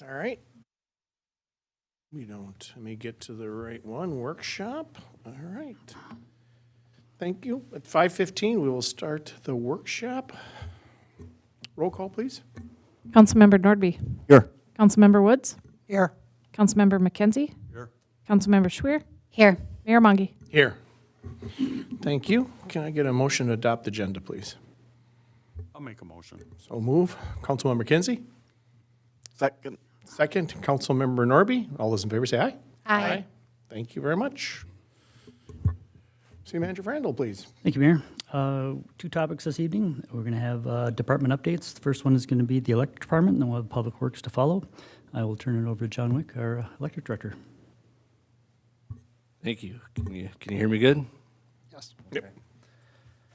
All right. Let me get to the right one, workshop. All right. Thank you. At 5:15, we will start the workshop. Roll call, please. Councilmember Nordby. Here. Councilmember Woods. Here. Councilmember McKenzie. Here. Councilmember Schwer. Here. Mayor Monge. Here. Thank you. Can I get a motion to adopt the agenda, please? I'll make a motion. So move. Councilmember Kinsey. Second. Second, Councilmember Norby. All those in favor say aye. Aye. Thank you very much. City Manager Frandl, please. Thank you, Mayor. Two topics this evening. We're going to have department updates. The first one is going to be the electric department, and then we'll have Public Works to follow. I will turn it over to John Wick, our electric director. Thank you. Can you hear me good? Yes. Yep.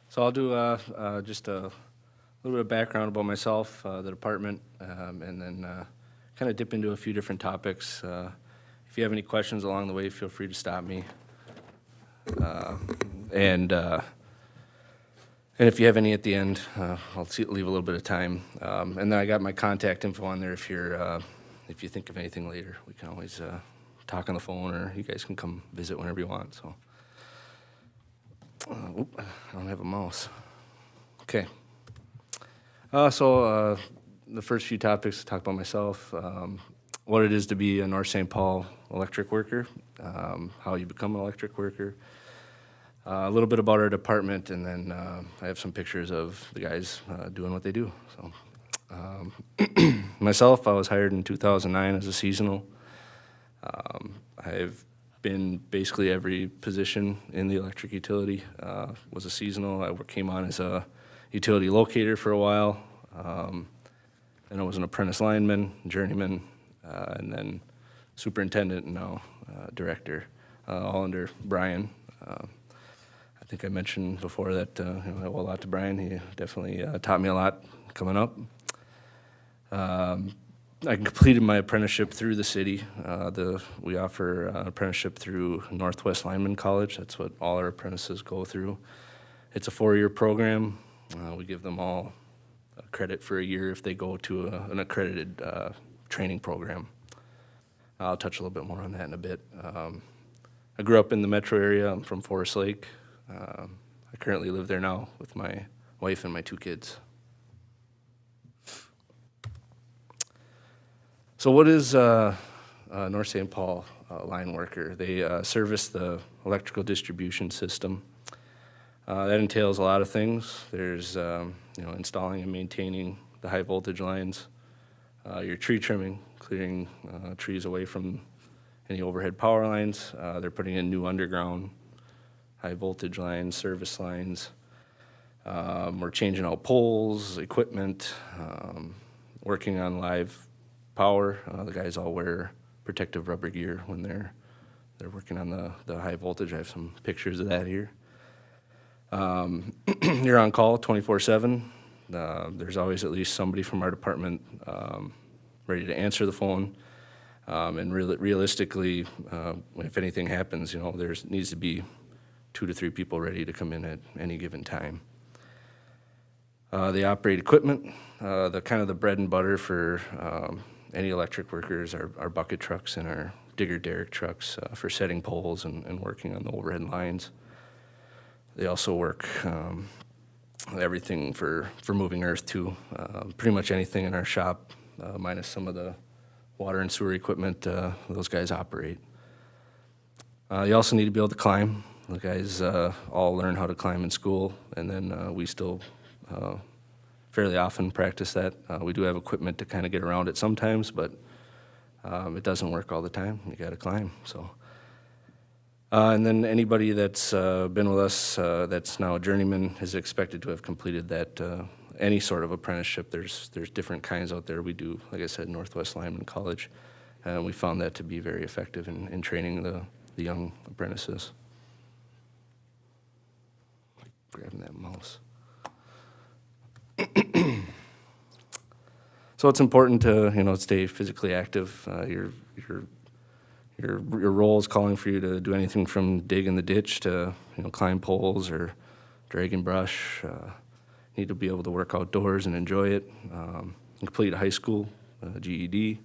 So I'll do just a little bit of background about myself, the department, and then kind of dip into a few different topics. If you have any questions along the way, feel free to stop me. And if you have any at the end, I'll leave a little bit of time. And then I got my contact info on there. If you think of anything later, we can always talk on the phone, or you guys can come visit whenever you want. So, I don't have a mouse. Okay. So the first few topics, talk about myself, what it is to be a North St. Paul electric worker, how you become an electric worker, a little bit about our department, and then I have some pictures of the guys doing what they do. So, myself, I was hired in 2009 as a seasonal. I've been basically every position in the electric utility. Was a seasonal. I came on as a utility locator for a while. Then I was an apprentice lineman, journeyman, and then superintendent, and now director, all under Brian. I think I mentioned before that I owe a lot to Brian. He definitely taught me a lot coming up. I completed my apprenticeship through the city. We offer an apprenticeship through Northwest Lineman College. That's what all our apprentices go through. It's a 4-year program. We give them all credit for a year if they go to an accredited training program. I'll touch a little bit more on that in a bit. I grew up in the metro area. I'm from Forest Lake. I currently live there now with my wife and my 2 kids. So what is North St. Paul line worker? They service the electrical distribution system. That entails a lot of things. There's installing and maintaining the high voltage lines, your tree trimming, clearing trees away from any overhead power lines. They're putting in new underground high voltage lines, service lines. We're changing out poles, equipment, working on live power. The guys all wear protective rubber gear when they're working on the high voltage. I have some pictures of that here. You're on call 24/7. There's always at least somebody from our department ready to answer the phone. And realistically, if anything happens, there needs to be 2 to 3 people ready to come in at any given time. They operate equipment. The bread and butter for any electric workers are bucket trucks and our digger derrick trucks for setting poles and working on the overhead lines. They also work everything for moving earth too. Pretty much anything in our shop, minus some of the water and sewer equipment, those guys operate. You also need to be able to climb. The guys all learn how to climb in school, and then we still fairly often practice that. We do have equipment to kind of get around it sometimes, but it doesn't work all the time. You got to climb. So, and then anybody that's been with us that's now a journeyman is expected to have completed that any sort of apprenticeship. There's different kinds out there. We do, like I said, Northwest Lineman College, and we found that to be very effective in training the young apprentices. Grabbing that mouse. So it's important to stay physically active. Your role is calling for you to do anything from dig in the ditch to climb poles or drag and brush. Need to be able to work outdoors and enjoy it. Complete high school, GED.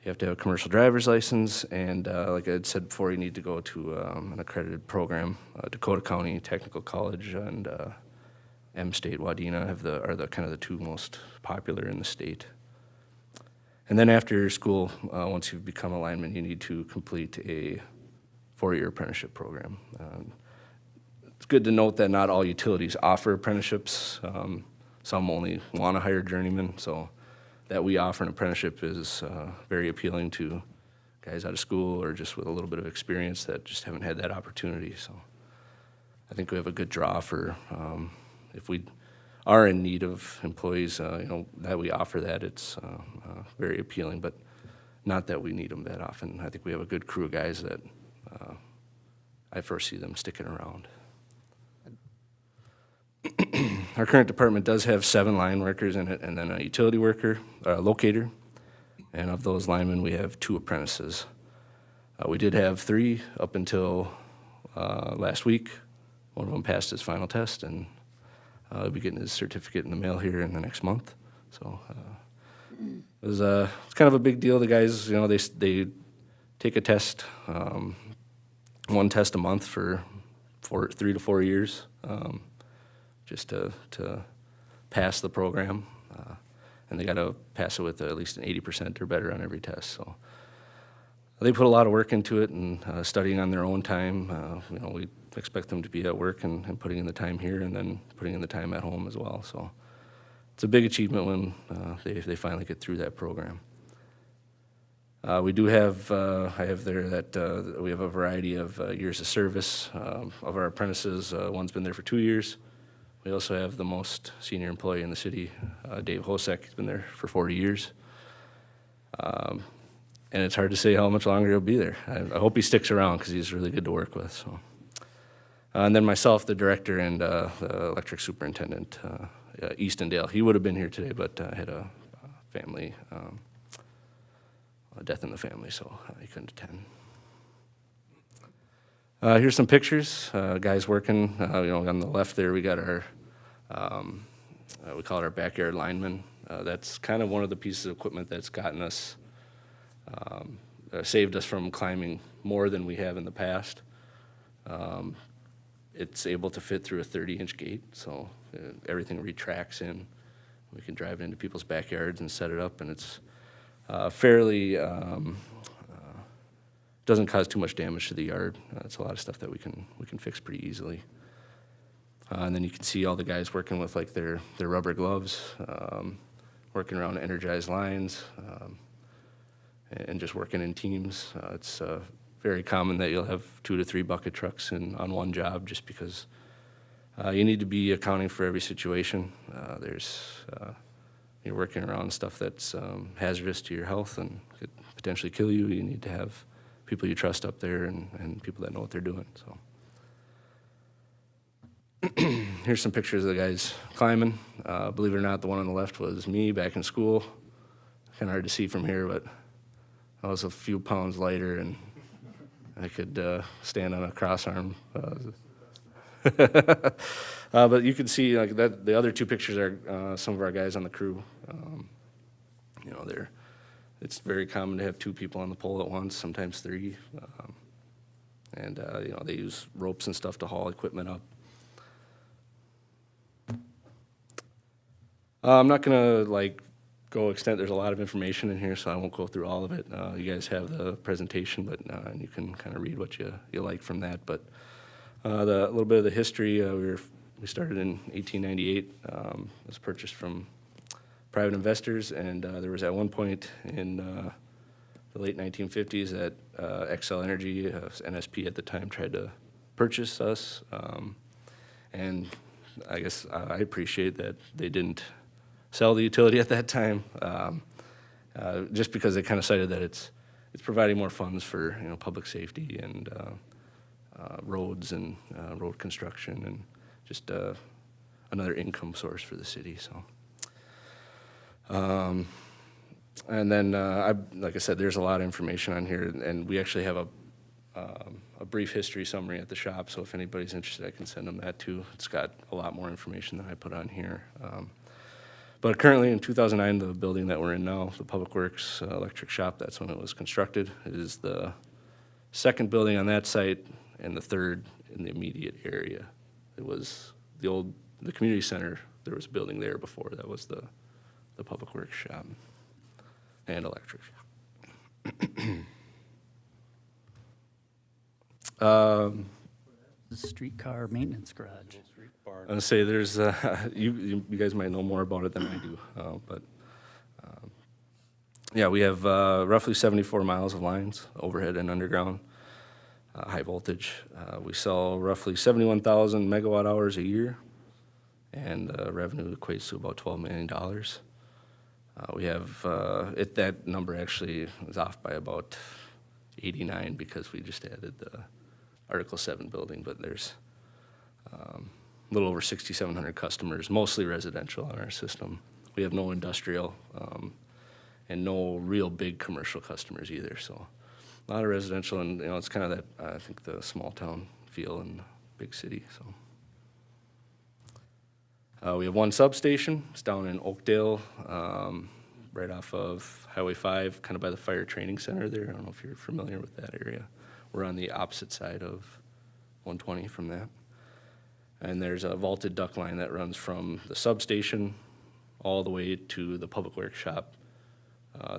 You have to have a commercial driver's license, and like I had said before, you need to go to an accredited program. Dakota County Technical College and M-State Wadena are the kind of the two most popular in the state. And then after school, once you've become a lineman, you need to complete a 4-year apprenticeship program. It's good to note that not all utilities offer apprenticeships. Some only want to hire journeymen, so that we offer an apprenticeship is very appealing to guys out of school or just with a little bit of experience that just haven't had that opportunity. So I think we have a good draw for if we are in need of employees, that we offer that. It's very appealing, but not that we need them that often. I think we have a good crew of guys that I foresee them sticking around. Our current department does have 7 line workers in it and then a utility worker, locator. And of those linemen, we have 2 apprentices. We did have 3 up until last week. One of them passed his final test, and he'll be getting his certificate in the mail here in the next month. So it's kind of a big deal. The guys, they take a test, 1 test a month for 3 to 4 years. Just to pass the program, and they got to pass it with at least an 80% or better on every test. So they put a lot of work into it and studying on their own time. We expect them to be at work and putting in the time here, and then putting in the time at home as well. So it's a big achievement when they finally get through that program. We do have, I have there that we have a variety of years of service. Of our apprentices, one's been there for 2 years. We also have the most senior employee in the city, Dave Hosek. He's been there for 40 years. And it's hard to say how much longer he'll be there. I hope he sticks around because he's really good to work with. So, and then myself, the director, and the electric superintendent, Easton Dale. He would have been here today, but had a family, a death in the family, so he couldn't attend. Here's some pictures, guys working. On the left there, we got our, we call it our backyard lineman. That's kind of one of the pieces of equipment that's gotten us, saved us from climbing more than we have in the past. It's able to fit through a 30-inch gate, so everything retracts in. We can drive into people's backyards and set it up, and it's fairly, doesn't cause too much damage to the yard. It's a lot of stuff that we can fix pretty easily. And then you can see all the guys working with like their rubber gloves, working around energized lines, and just working in teams. It's very common that you'll have 2 to 3 bucket trucks on one job, just because you need to be accounting for every situation. You're working around stuff that's hazardous to your health and could potentially kill you. You need to have people you trust up there and people that know what they're doing. So here's some pictures of the guys climbing. Believe it or not, the one on the left was me back in school. Kind of hard to see from here, but I was a few pounds lighter and I could stand on a cross arm. But you can see like that. The other 2 pictures are some of our guys on the crew. It's very common to have 2 people on the pole at once, sometimes 3. And they use ropes and stuff to haul equipment up. I'm not gonna go extent. There's a lot of information in here, so I won't go through all of it. You guys have the presentation, but you can kind of read what you like from that. But a little bit of the history. We started in 1898. It was purchased from private investors, and there was at one point in the late 1950s that Xcel Energy, NSP at the time, tried to purchase us. And I guess I appreciate that they didn't sell the utility at that time, just because they kind of cited that it's providing more funds for public safety and roads and road construction and just another income source for the city. So, and then like I said, there's a lot of information on here, and we actually have a brief history summary at the shop. So if anybody's interested, I can send them that too. It's got a lot more information than I put on here. But currently in 2009, the building that we're in now, the Public Works Electric Shop, that's when it was constructed. It is the second building on that site and the third in the immediate area. It was the community center, there was a building there before, that was the Public Works Shop and electric shop. The streetcar maintenance garage. I'm gonna say there's, you guys might know more about it than I do, but, yeah, we have roughly 74 miles of lines, overhead and underground, high voltage. We sell roughly 71,000 megawatt hours a year, and revenue equates to about $12 million. We have, that number actually is off by about 89 because we just added the Article 7 building, but there's a little over 6,700 customers, mostly residential on our system. We have no industrial and no real big commercial customers either, so a lot of residential, and it's kind of that, I think, the small town feel in big city, so. We have one substation, it's down in Oakdale, right off of Highway 5, kind of by the fire training center there. I don't know if you're familiar with that area. We're on the opposite side of 120 from that. And there's a vaulted duct line that runs from the substation all the way to the Public Works Shop.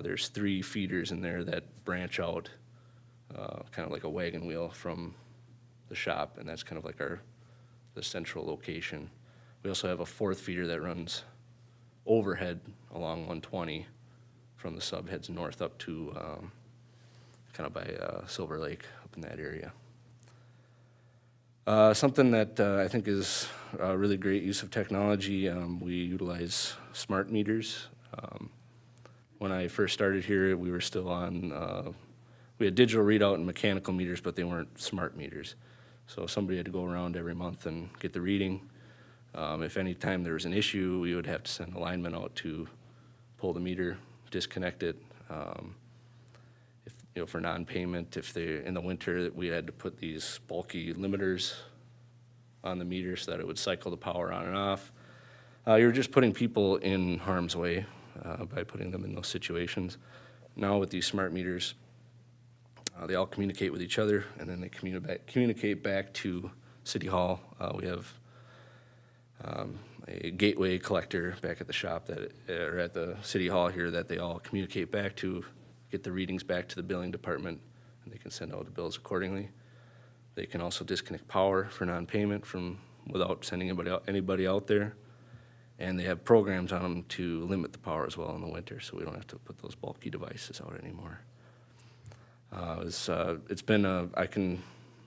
There's 3 feeders in there that branch out, kind of like a wagon wheel from the shop, and that's kind of like the central location. We also have a 4th feeder that runs overhead along 120 from the sub, heads north up to kind of by Silver Lake, up in that area. Something that I think is a really great use of technology, we utilize smart meters. When I first started here, we were still on, we had digital readout and mechanical meters, but they weren't smart meters. So somebody had to go around every month and get the reading. If any time there was an issue, we would have to send a lineman out to pull the meter, disconnect it. If, for non-payment, if they, in the winter, we had to put these bulky limiters on the meter so that it would cycle the power on and off. You're just putting people in harm's way by putting them in those situations. Now with these smart meters, they all communicate with each other, and then they communicate back to City Hall. We have a gateway collector back at the shop or at the City Hall here that they all communicate back to, get the readings back to the billing department, and they can send out the bills accordingly. They can also disconnect power for non-payment without sending anybody out there. And they have programs on them to limit the power as well in the winter, so we don't have to put those bulky devices out anymore. It's been I can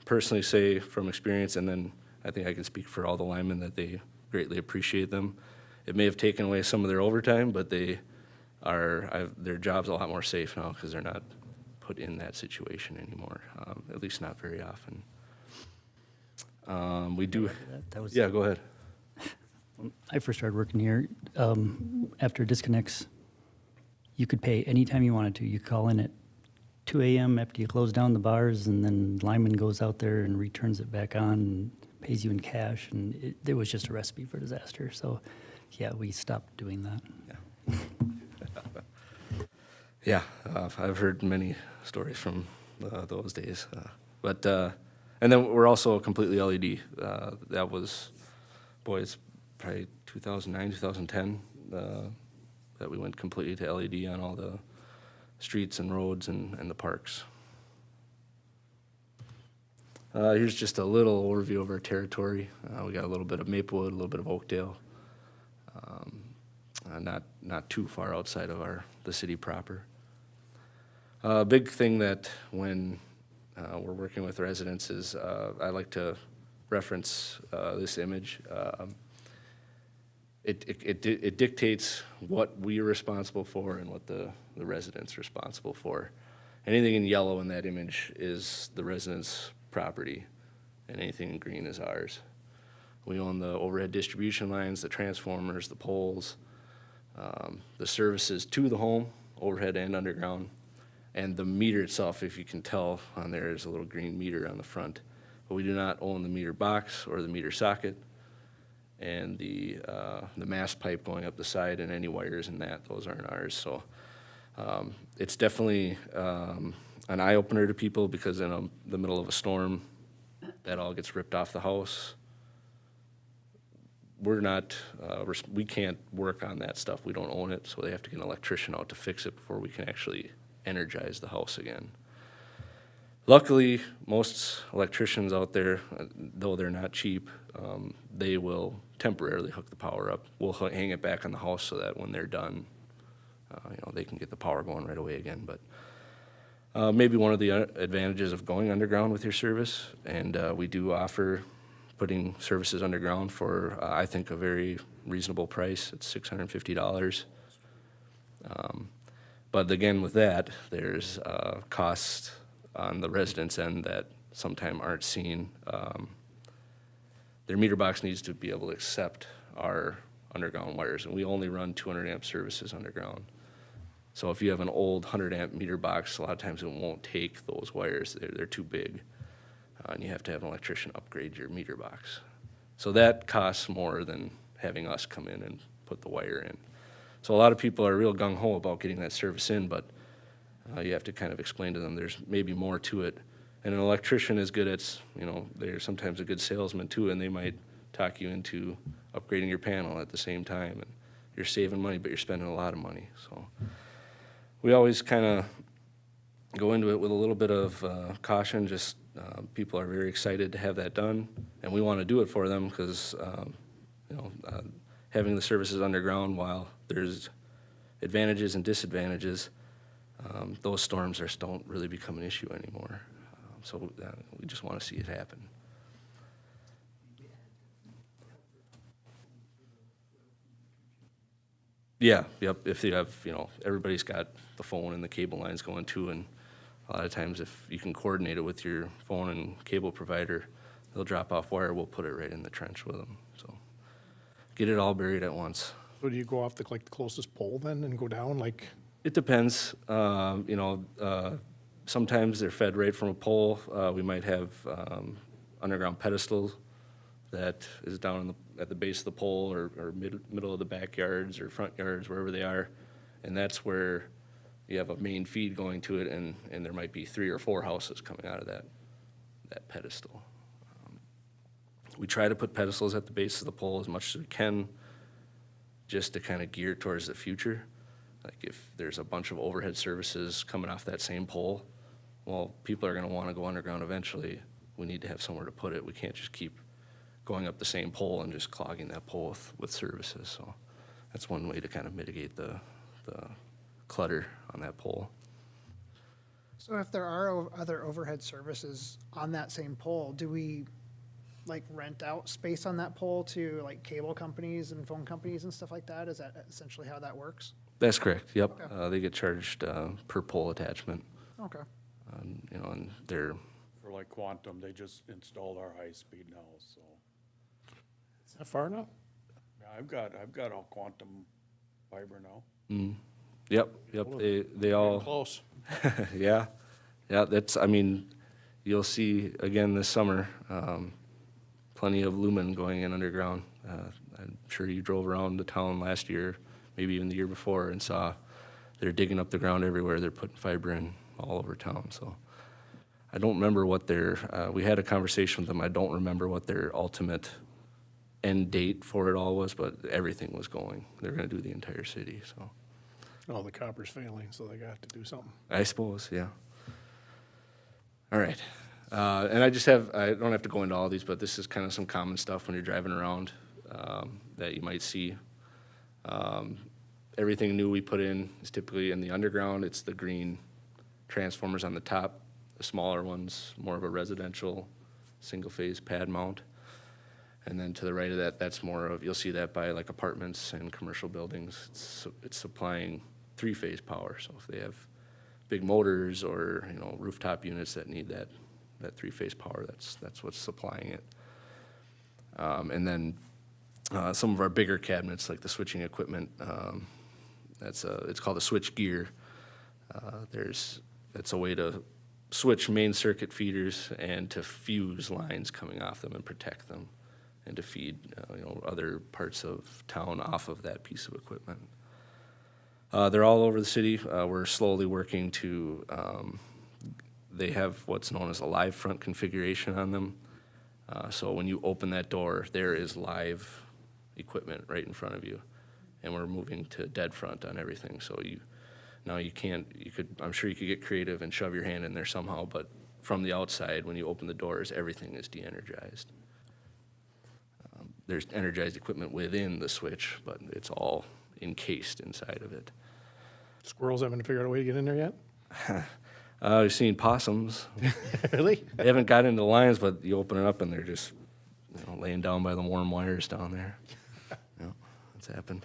personally say from experience, and then I think I can speak for all the linemen, that they greatly appreciate them. It may have taken away some of their overtime, but their job's a lot more safe now because they're not put in that situation anymore, at least not very often. We do, That was, yeah, go ahead. when I first started working here, after disconnects, you could pay anytime you wanted to. You call in at 2 a.m. after you close down the bars, and then lineman goes out there and returns it back on and pays you in cash, and it was just a recipe for disaster. So, yeah, we stopped doing that. Yeah, I've heard many stories from those days. And then we're also completely LED. That was, it's probably 2009, 2010 that we went completely to LED on all the streets and roads and the parks. Here's just a little overview of our territory. We got a little bit of Maplewood, a little bit of Oakdale. Not too far outside of the city proper. A big thing that when we're working with residents is I like to reference this image. It dictates what we're responsible for and what the resident's responsible for. Anything in yellow in that image is the resident's property, and anything in green is ours. We own the overhead distribution lines, the transformers, the poles, the services to the home, overhead and underground, and the meter itself. If you can tell on there is a little green meter on the front, but we do not own the meter box or the meter socket, and the mast pipe going up the side and any wires in that, those aren't ours. So it's definitely an eye-opener to people because in the middle of a storm, that all gets ripped off the house. We're not, we can't work on that stuff. We don't own it, so they have to get an electrician out to fix it before we can actually energize the house again. Luckily, most electricians out there, though they're not cheap, they will temporarily hook the power up. We'll hang it back on the house so that when they're done, they can get the power going right away again. But maybe one of the advantages of going underground with your service, and we do offer putting services underground for, I think, a very reasonable price. It's $650. But again, with that, there's costs on the residents' end that sometimes aren't seen. Their meter box needs to be able to accept our underground wires, and we only run 200 amp services underground. So if you have an old 100 amp meter box, a lot of times it won't take those wires. They're too big. And you have to have an electrician upgrade your meter box. So that costs more than having us come in and put the wire in. So a lot of people are real gung-ho about getting that service in, but you have to kind of explain to them there's maybe more to it. And an electrician is good at, they're sometimes a good salesman too, and they might talk you into upgrading your panel at the same time. And you're saving money, but you're spending a lot of money. So we always kind of go into it with a little bit of caution. Just people are very excited to have that done, and we want to do it for them because having the services underground, while there's advantages and disadvantages, those storms don't really become an issue anymore. So we just want to see it happen. Yeah, yep, if you have, everybody's got the phone and the cable lines going too, and a lot of times if you can coordinate it with your phone and cable provider, they'll drop off wire, we'll put it right in the trench with them, so. Get it all buried at once. So do you go off the closest pole then and go down It depends, sometimes they're fed right from a pole. We might have underground pedestals that is down at the base of the pole or middle of the backyards or front yards, wherever they are. And that's where you have a main feed going to it, and there might be 3 or 4 houses coming out of that pedestal. We try to put pedestals at the base of the pole as much as we can, just to kind of gear towards the future. Like if there's a bunch of overhead services coming off that same pole, well, people are going to want to go underground eventually. We need to have somewhere to put it. We can't just keep going up the same pole and just clogging that pole with services. So that's one way to kind of mitigate the clutter on that pole. So if there are other overhead services on that same pole, do we rent out space on that pole to cable companies and phone companies and stuff like that? Is that essentially how that works? That's correct, yep. Okay. They get charged per pole attachment. Okay. And they're, For Quantum, they just installed our high speed now, so. Is that far enough? Yeah, I've got all Quantum fiber now. yep, they all. Close. Yeah, that's, you'll see again this summer, plenty of lumen going in underground. I'm sure you drove around the town last year, maybe even the year before, and saw they're digging up the ground everywhere. They're putting fiber in all over town, so. I don't remember what we had a conversation with them. I don't remember what their ultimate end date for it all was, but everything was going. They're gonna do the entire city, so. Oh, the copper's failing, so they got to do something. I suppose, yeah. All right. And I don't have to go into all these, but this is kind of some common stuff when you're driving around that you might see. Everything new we put in is typically in the underground. It's the green transformers on the top. The smaller ones, more of a residential single-phase pad mount. And then to the right of that, that's more of, you'll see that by apartments and commercial buildings. It's supplying 3-phase power. So if they have big motors or, rooftop units that need that 3-phase power, that's what's supplying it. And then some of our bigger cabinets, like the switching equipment, it's called a switch gear. It's a way to switch main circuit feeders and to fuse lines coming off them and protect them. and to feed, other parts of town off of that piece of equipment. They're all over the city. We're slowly working to, they have what's known as a live front configuration on them. So when you open that door, there is live equipment right in front of you. And we're moving to dead front on everything. So I'm sure you could get creative and shove your hand in there somehow, but from the outside, when you open the doors, everything is de-energized. There's energized equipment within the switch, but it's all encased inside of it. Squirrels haven't figured out a way to get in there yet? I've seen possums. Really? They haven't got into lines, but you open it up and they're just laying down by the warm wires down there. That's happened.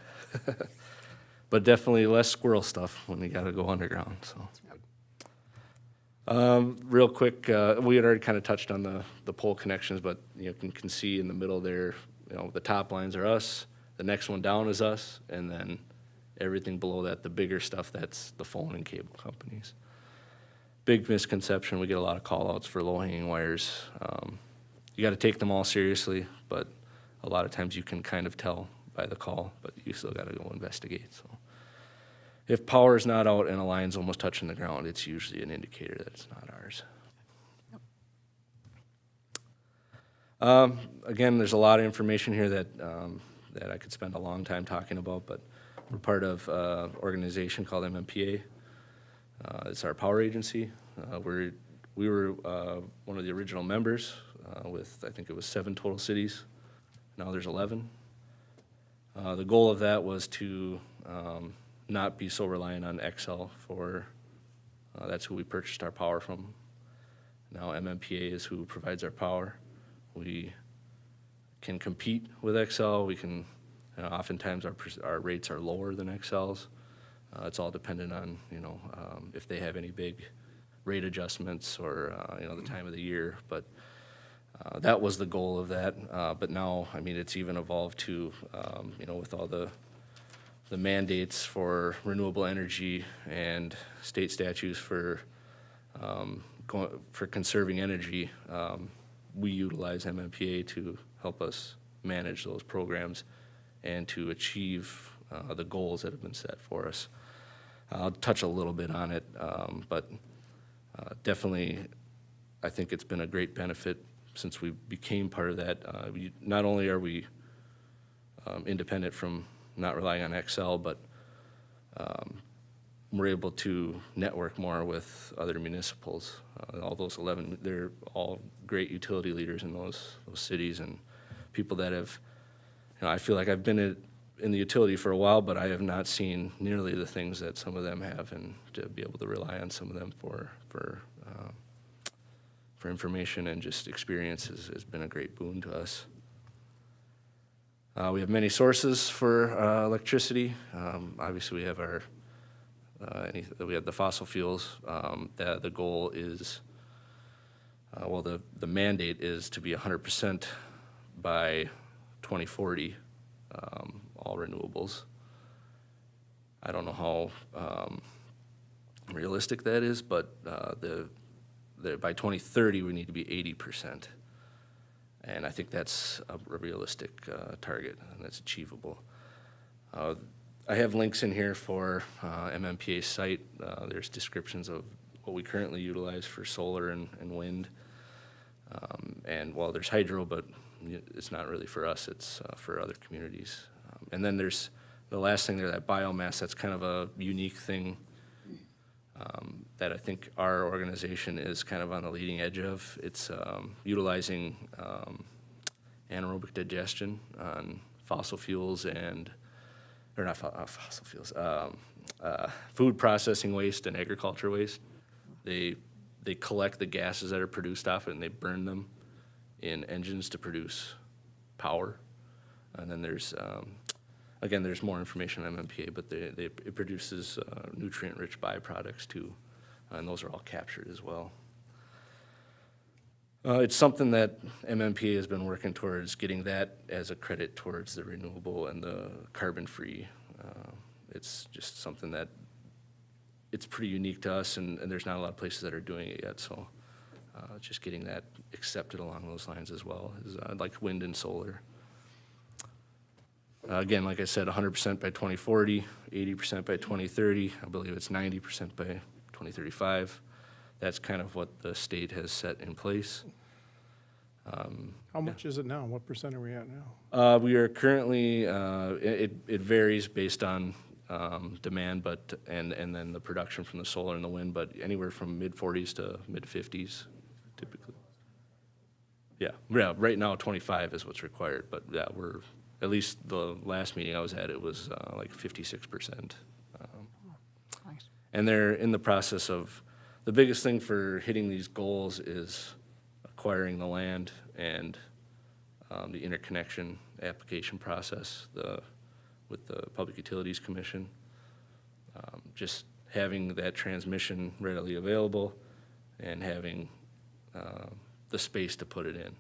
But definitely less squirrel stuff when you got to go underground. So, real quick, we had already kind of touched on the pole connections, but you can see in the middle there, the top lines are us. The next one down is us, and then everything below that, the bigger stuff, that's the phone and cable companies. Big misconception. We get a lot of call-outs for low-hanging wires. You got to take them all seriously, but a lot of times you can kind of tell by the call, but you still got to go investigate. So, if power is not out and a line's almost touching the ground, it's usually an indicator that it's not ours. Again, there's a lot of information here that I could spend a long time talking about, but we're part of an organization called MMPA. It's our power agency. We were one of the original members with, I think it was 7 total cities. Now there's 11. The goal of that was to not be so reliant on Xcel for, that's who we purchased our power from. Now MMPA is who provides our power. We can compete with Xcel. We can, oftentimes our rates are lower than Xcel's. It's all dependent on, if they have any big rate adjustments or, the time of the year. But that was the goal of that. But now, it's even evolved to, with all the mandates for renewable energy and state statutes for conserving energy, we utilize MMPA to help us manage those programs and to achieve the goals that have been set for us. I'll touch a little bit on it, but definitely I think it's been a great benefit since we became part of that. Not only are we independent from not relying on Xcel, but we're able to network more with other municipals. All those 11, they're all great utility leaders in those cities and people that have, I feel like I've been in the utility for a while, but I have not seen nearly the things that some of them have, and to be able to rely on some of them for information and just experience has been a great boon to us. We have many sources for electricity. Obviously, we have we have the fossil fuels. The goal is, the mandate is to be 100% by 2040, all renewables. I don't know how realistic that is, but by 2030 we need to be 80%. And I think that's a realistic target, and that's achievable. I have links in here for MMPA's site. There's descriptions of what we currently utilize for solar and wind. And there's hydro, but it's not really for us, it's for other communities. And then there's the last thing there, that biomass. That's kind of a unique thing that I think our organization is kind of on the leading edge of. It's utilizing anaerobic digestion on fossil fuels food processing waste and agriculture waste. They collect the gases that are produced off it and they burn them in engines to produce power. And then there's, again, there's more information on MMPA, but it produces nutrient-rich byproducts too, and those are all captured as well. It's something that MMPA has been working towards, getting that as a credit towards the renewable and the carbon-free. It's just something that it's pretty unique to us, and there's not a lot of places that are doing it yet. So just getting that accepted along those lines as well, is like wind and solar. Again, like I said, 100% by 2040, 80% by 2030. I believe it's 90% by 2035. That's kind of what the state has set in place. How much is it now? What percent are we at now? We are currently, it varies based on demand, and then the production from the solar and the wind, but anywhere from mid-40s to mid-50s typically. Yeah, right now 25 is what's required, but yeah, we're, at least the last meeting I was at, it was like 56%. Nice. And they're in the process of, the biggest thing for hitting these goals is acquiring the land and the interconnection application process with the Public Utilities Commission. Just having that transmission readily available and having the space to put it in.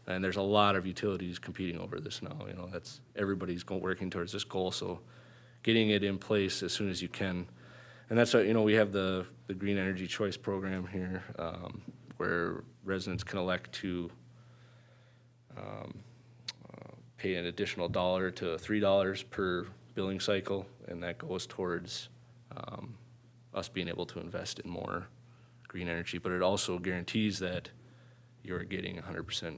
And there's a lot of utilities competing over this now, you know, that's, everybody's working towards this goal, so getting it in place as soon as you can. And that's why, you know, we have the Green Energy Choice Program here, where residents can elect to pay an additional $1 to $3 per billing cycle, and that goes towards us being able to invest in more green energy. But it also guarantees that you're getting 100%.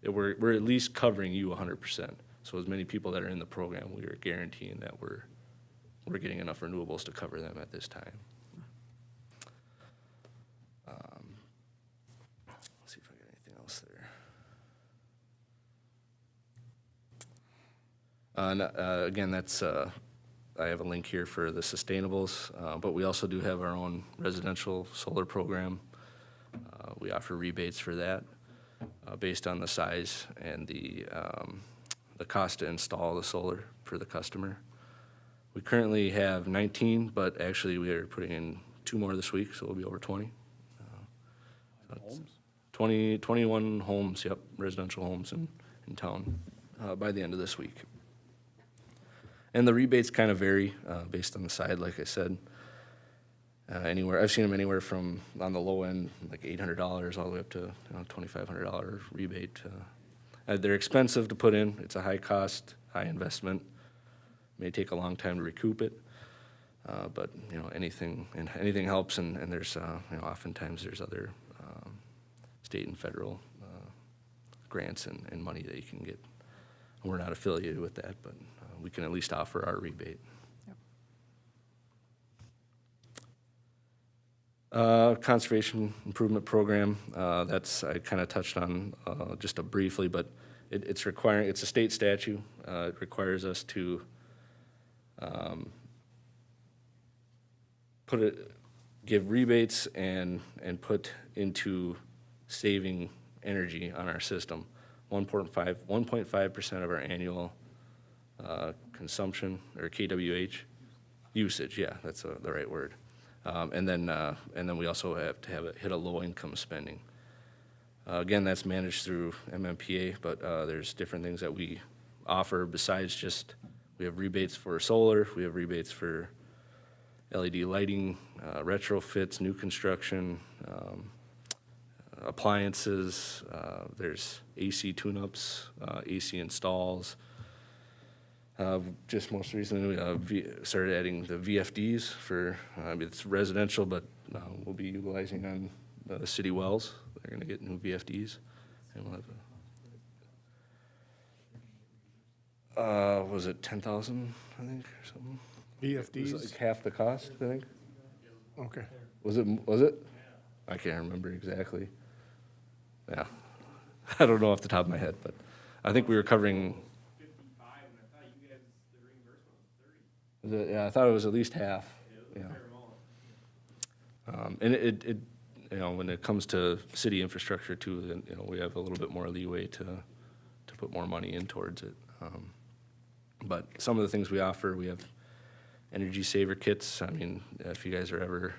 We're at least covering you 100%. So as many people that are in the program, we are guaranteeing that we're getting enough renewables to cover them at this time. Let's see if I got anything else there. Again, that's, I have a link here for the sustainables, but we also do have our own residential solar program. We offer rebates for that based on the size and the cost to install the solar for the customer. We currently have 19, but actually we are putting in 2 more this week, so we'll be over 20. Homes? 21 homes, yep, residential homes in town by the end of this week. And the rebates kind of vary based on the side, like I said. Anywhere, I've seen them anywhere from, on the low end, like $800 all the way up to $2,500 rebate. They're expensive to put in. It's a high cost, high investment. May take a long time to recoup it, but you know, anything helps. And there's you know, oftentimes there's other state and federal grants and money that you can get. We're not affiliated with that, but we can at least offer our rebate. Conservation Improvement Program, that's, I kind of touched on just briefly, but it's a state statute. It requires us to give rebates and put into saving energy on our system. 1.5% of our annual consumption, or kWh, usage, yeah, that's the right word. And then we also have to have it hit a low income spending. Again, that's managed through MMPA, but there's different things that we offer besides just, we have rebates for solar, we have rebates for LED lighting, retrofits, new construction, appliances, there's AC tune-ups, AC installs. Just most recently, we started adding the VFDs for, it's residential, but we'll be utilizing on the city wells. They're gonna get new VFDs. And we'll have was it 10,000, I think, or something? It was VFDs? like half the cost, I think. Okay. Was it? I can't remember exactly. Yeah. I don't know off the top of my head, but I think we were covering. Yeah, I thought it was at least half. Yeah. And it, you know, when it comes to city infrastructure too, then, you know, we have a little bit more leeway to put more money in towards it. But some of the things we offer, we have energy saver kits. I mean, if you guys are ever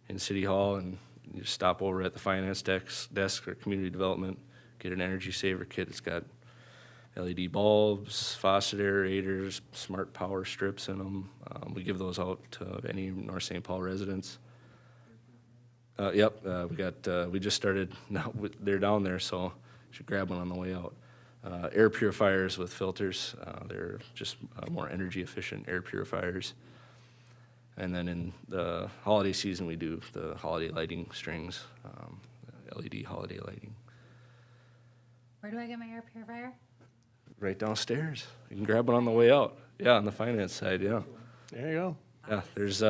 in City Hall and you just stop over at the finance desk or community development, get an energy saver kit. It's got LED bulbs, faucet aerators, smart power strips in them. We give those out to any North St. Paul residents. Yep, we just started, now they're down there, so should grab one on the way out. Air purifiers with filters, they're just more energy efficient air purifiers. And then in the holiday season, we do the holiday lighting strings, LED holiday lighting. Where do I get my air purifier? Right downstairs. You can grab one on the way out. Yeah, on the finance side, yeah. There you go. Yeah, there's,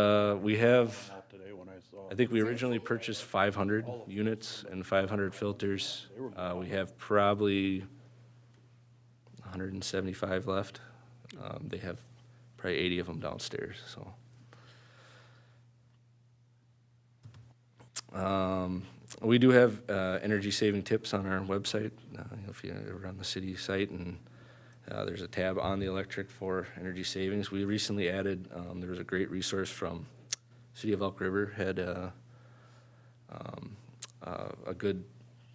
we have, Not today when I saw. I think we originally purchased 500 units and 500 filters. We have probably 175 left. They have probably 80 of them downstairs, so. We do have energy saving tips on our website. If you're ever on the city site, and there's a tab on the electric for energy savings. We recently added, there was a great resource from City of Elk River, had a good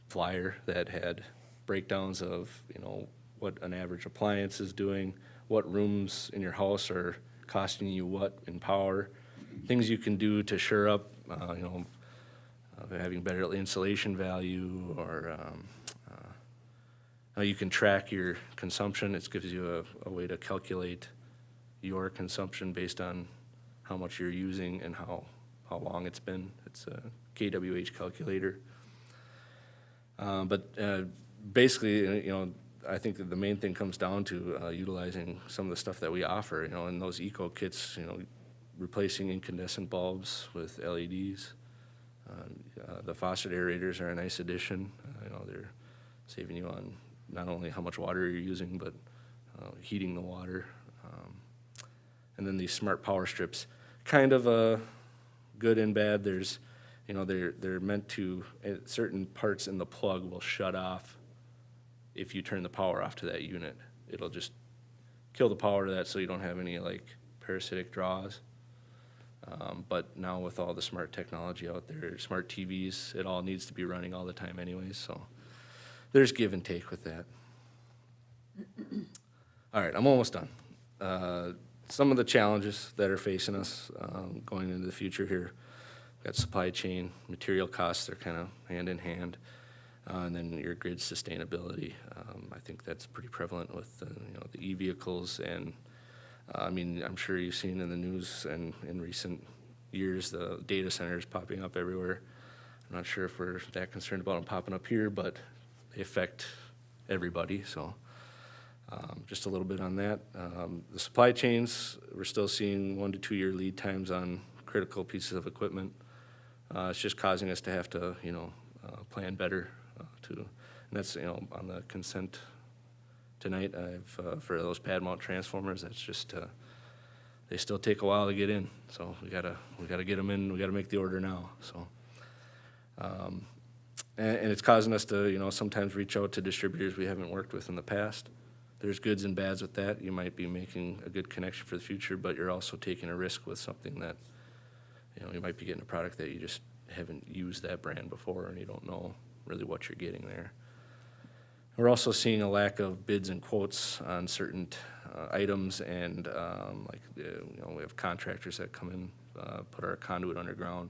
flyer that had breakdowns of, what an average appliance is doing, what rooms in your house are costing you what in power, things you can do to shore up, having better insulation value, or how you can track your consumption. It gives you a way to calculate your consumption based on how much you're using and how long it's been. It's a KWH calculator. But basically, I think that the main thing comes down to utilizing some of the stuff that we offer, in those eco kits, replacing incandescent bulbs with LEDs. The faucet aerators are a nice addition. They're saving you on not only how much water you're using, but heating the water. And then these smart power strips, kind of good and bad. There's, they're meant to, certain parts in the plug will shut off if you turn the power off to that unit. It'll just kill the power to that, so you don't have any parasitic draws. But now with all the smart technology out there, smart TVs, it all needs to be running all the time anyways, so there's give and take with that. All right, I'm almost done. Some of the challenges that are facing us going into the future here, we've got supply chain, material costs, they're kind of hand in hand, and then your grid sustainability. I think that's pretty prevalent with the e-vehicles, and I'm sure you've seen in the news and in recent years the data centers popping up everywhere. I'm not sure if we're that concerned about them popping up here, but they affect everybody, so just a little bit on that. The supply chains, we're still seeing 1 to 2 year lead times on critical pieces of equipment. It's just causing us to have to, plan better and that's, on the consent tonight, for those pad mount transformers, that's just, they still take a while to get in, so we gotta get them in, we gotta make the order now, so. And it's causing us to, sometimes reach out to distributors we haven't worked with in the past. There's goods and bads with that. You might be making a good connection for the future, but you're also taking a risk with something that, you might be getting a product that you just haven't used that brand before, and you don't know really what you're getting there. We're also seeing a lack of bids and quotes on certain items, and we have contractors that come in, put our conduit underground.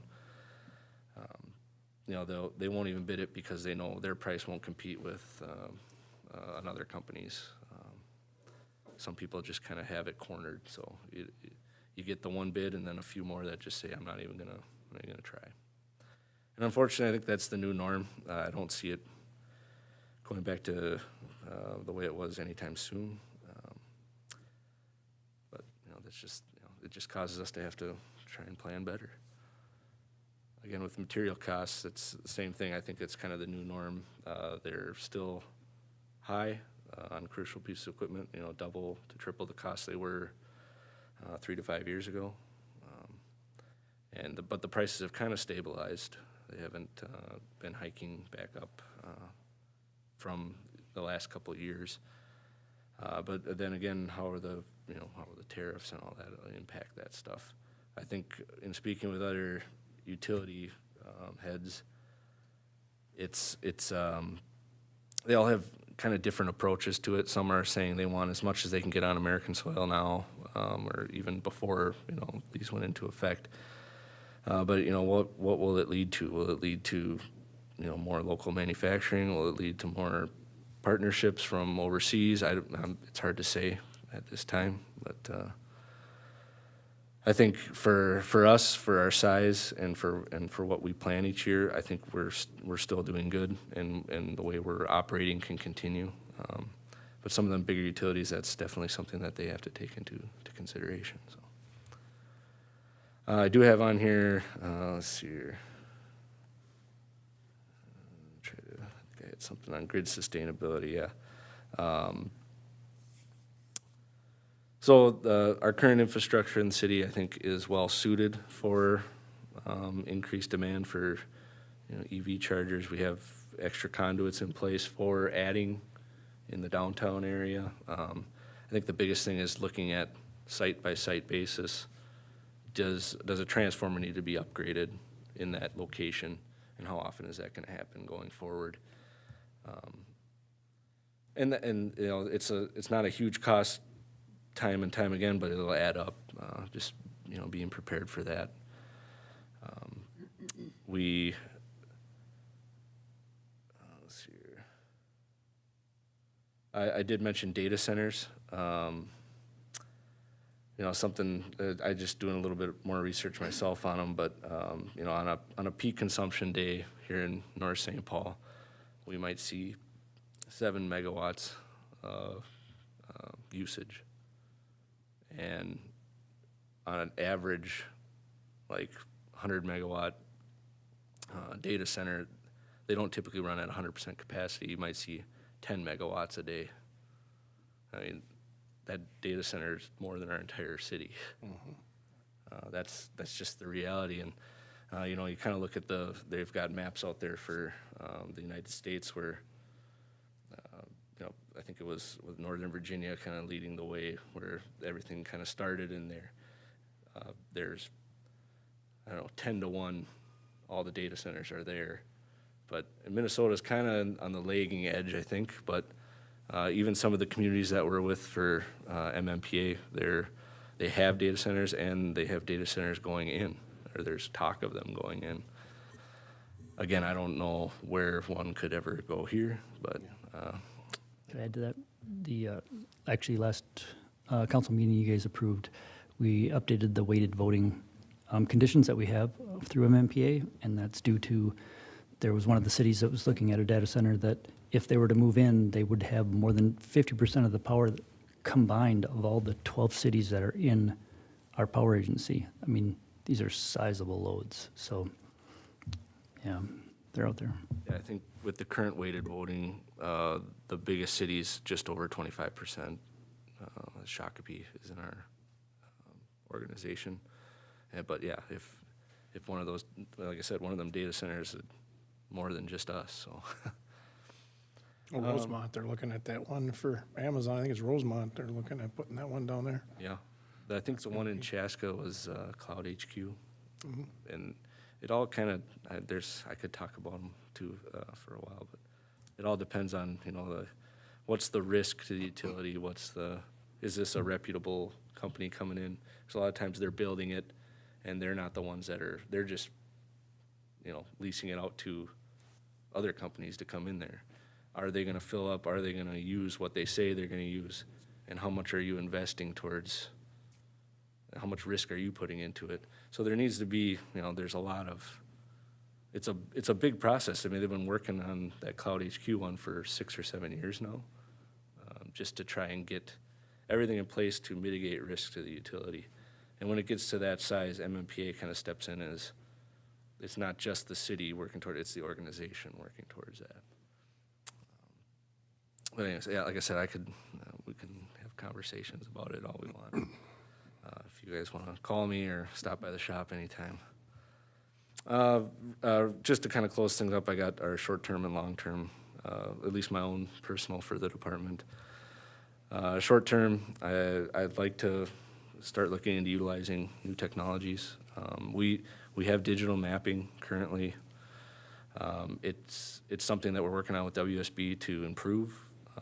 They won't even bid it because they know their price won't compete with another company's. Some people just kind of have it cornered, so you get the one bid and then a few more that just say, I'm not even gonna try. And unfortunately, I think that's the new norm. I don't see it going back to the way it was anytime soon. But that's just, it just causes us to have to try and plan better. Again, with material costs, it's the same thing. I think it's kind of the new norm. They're still high on crucial pieces of equipment, double to triple the cost they were 3 to 5 years ago. But the prices have kind of stabilized. They haven't been hiking back up from the last couple of years. But then again, how are the tariffs and all that impact that stuff? I think in speaking with other utility heads, it's they all have kind of different approaches to it. Some are saying they want as much as they can get on American soil now, or even before these went into effect. But, you know, what will it lead to? Will it lead to, you know, more local manufacturing? Will it lead to more partnerships from overseas? It's hard to say at this time, but I think for us, for our size, and for what we plan each year, I think we're still doing good, and the way we're operating can continue. But some of them bigger utilities, that's definitely something that they have to take into consideration. So I do have on here. Let's see here. I had something on grid sustainability. Yeah. So our current infrastructure in the city, I think, is well suited for increased demand for, you know, EV chargers. We have extra conduits in place for adding in the downtown area. I think the biggest thing is looking at site by site basis. Does a transformer need to be upgraded in that location, and how often is that going to happen going forward? And you know, it's not a huge cost time and time again, but it'll add up. Just, you know, being prepared for that. Let's see here. I did mention data centers. You know, something I just doing a little bit more research myself on them, but you know, on a peak consumption day here in North St. Paul, we might see 7 megawatts of usage. And on an average, like 100 megawatt data center, they don't typically run at 100% capacity. You might see 10 megawatts a day. I mean, that data center is more than our entire city. That's just the reality. And you know, you kind of look at they've got maps out there for the United States where, you know, I think it was with Northern Virginia kind of leading the way where everything kind of started in there. There's, I don't know, 10 to 1, all the data centers are there. But Minnesota's kind of on the lagging edge, I think. But even some of the communities that we're with for MMPA, they have data centers, and they have data centers going in, or there's talk of them going in. Again, I don't know where one could ever go here, but Could I add to that? The actually last council meeting you guys approved, we updated the weighted voting conditions that we have through MMPA, and that's due to there was one of the cities that was looking at a data center that if they were to move in, they would have more than 50% of the power combined of all the 12 cities that are in our power agency. I mean, these are sizable loads, so yeah, they're out there. yeah, I think with the current weighted voting, the biggest cities just over 25%. Shakopee is in our organization. But yeah, if one of those, like I said, one of them data centers, more than just us, so. Well, Rosemont, they're looking at that one for Amazon. I think it's Rosemont. They're looking at putting that one down there. Yeah, I think the one in Chaska was Cloud HQ, and it all kind of I could talk about them too for a while, but it all depends on, you know, what's the risk to the utility, is this a reputable company coming in? Because a lot of times they're building it, and they're not the ones they're just, you know, leasing it out to other companies to come in there. Are they going to fill up? Are they going to use what they say they're going to use? And how much are you investing towards, how much risk are you putting into it? So there needs to be, you know, there's a lot of, it's a big process. I mean, they've been working on that Cloud HQ one for 6 or 7 years now, just to try and get everything in place to mitigate risk to the utility. And when it gets to that size, MMPA kind of steps in as, it's not just the city working toward it, it's the organization working towards that. But anyways, yeah, like I said, we can have conversations about it all we want. If you guys want to call me or stop by the shop anytime. Just to kind of close things up, I got our short-term and long-term, at least my own personal for the department. Short-term, I'd like to start looking into utilizing new technologies. We have digital mapping currently. It's something that we're working on with WSB to improve.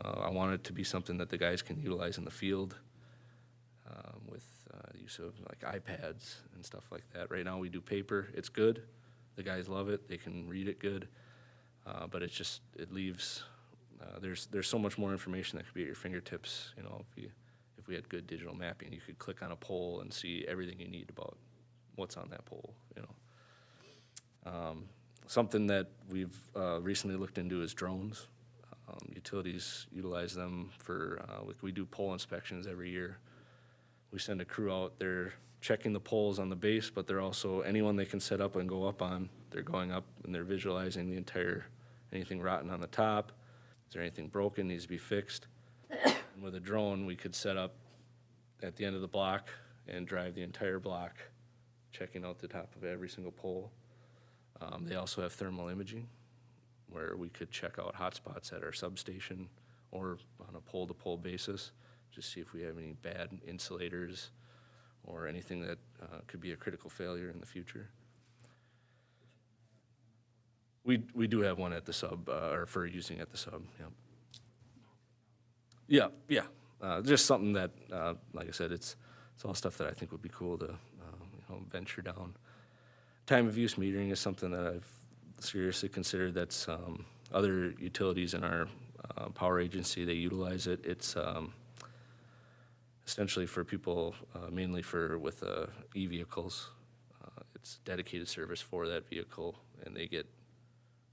I want it to be something that the guys can utilize in the field with with use of like iPads and stuff like that. Right now we do paper. It's good. The guys love it. They can read it good. But it's just, it leaves, there's so much more information that could be at your fingertips. You know, if we had good digital mapping, you could click on a pole and see everything you need about what's on that pole, you know. Something that we've recently looked into is drones. Utilities utilize them for, we do pole inspections every year. We send a crew out, they're checking the poles on the base, but they're also, anyone they can set up and go up on, they're going up and they're visualizing the entire, anything rotten on the top, is there anything broken, needs to be fixed. And with a drone, we could set up at the end of the block and drive the entire block, checking out the top of every single pole. They also have thermal imaging, where we could check out hotspots at our substation or on a pole-to-pole basis, just see if we have any bad insulators or anything that could be a critical failure in the future. We do have one at the sub, or for using at the sub, yeah. Yeah. Just something that, like I said, it's all stuff that I think would be cool to venture down. Time of use metering is something that I've seriously considered. That's other utilities in our power agency, they utilize it. It's essentially for people, mainly with e-vehicles. It's dedicated service for that vehicle, and they get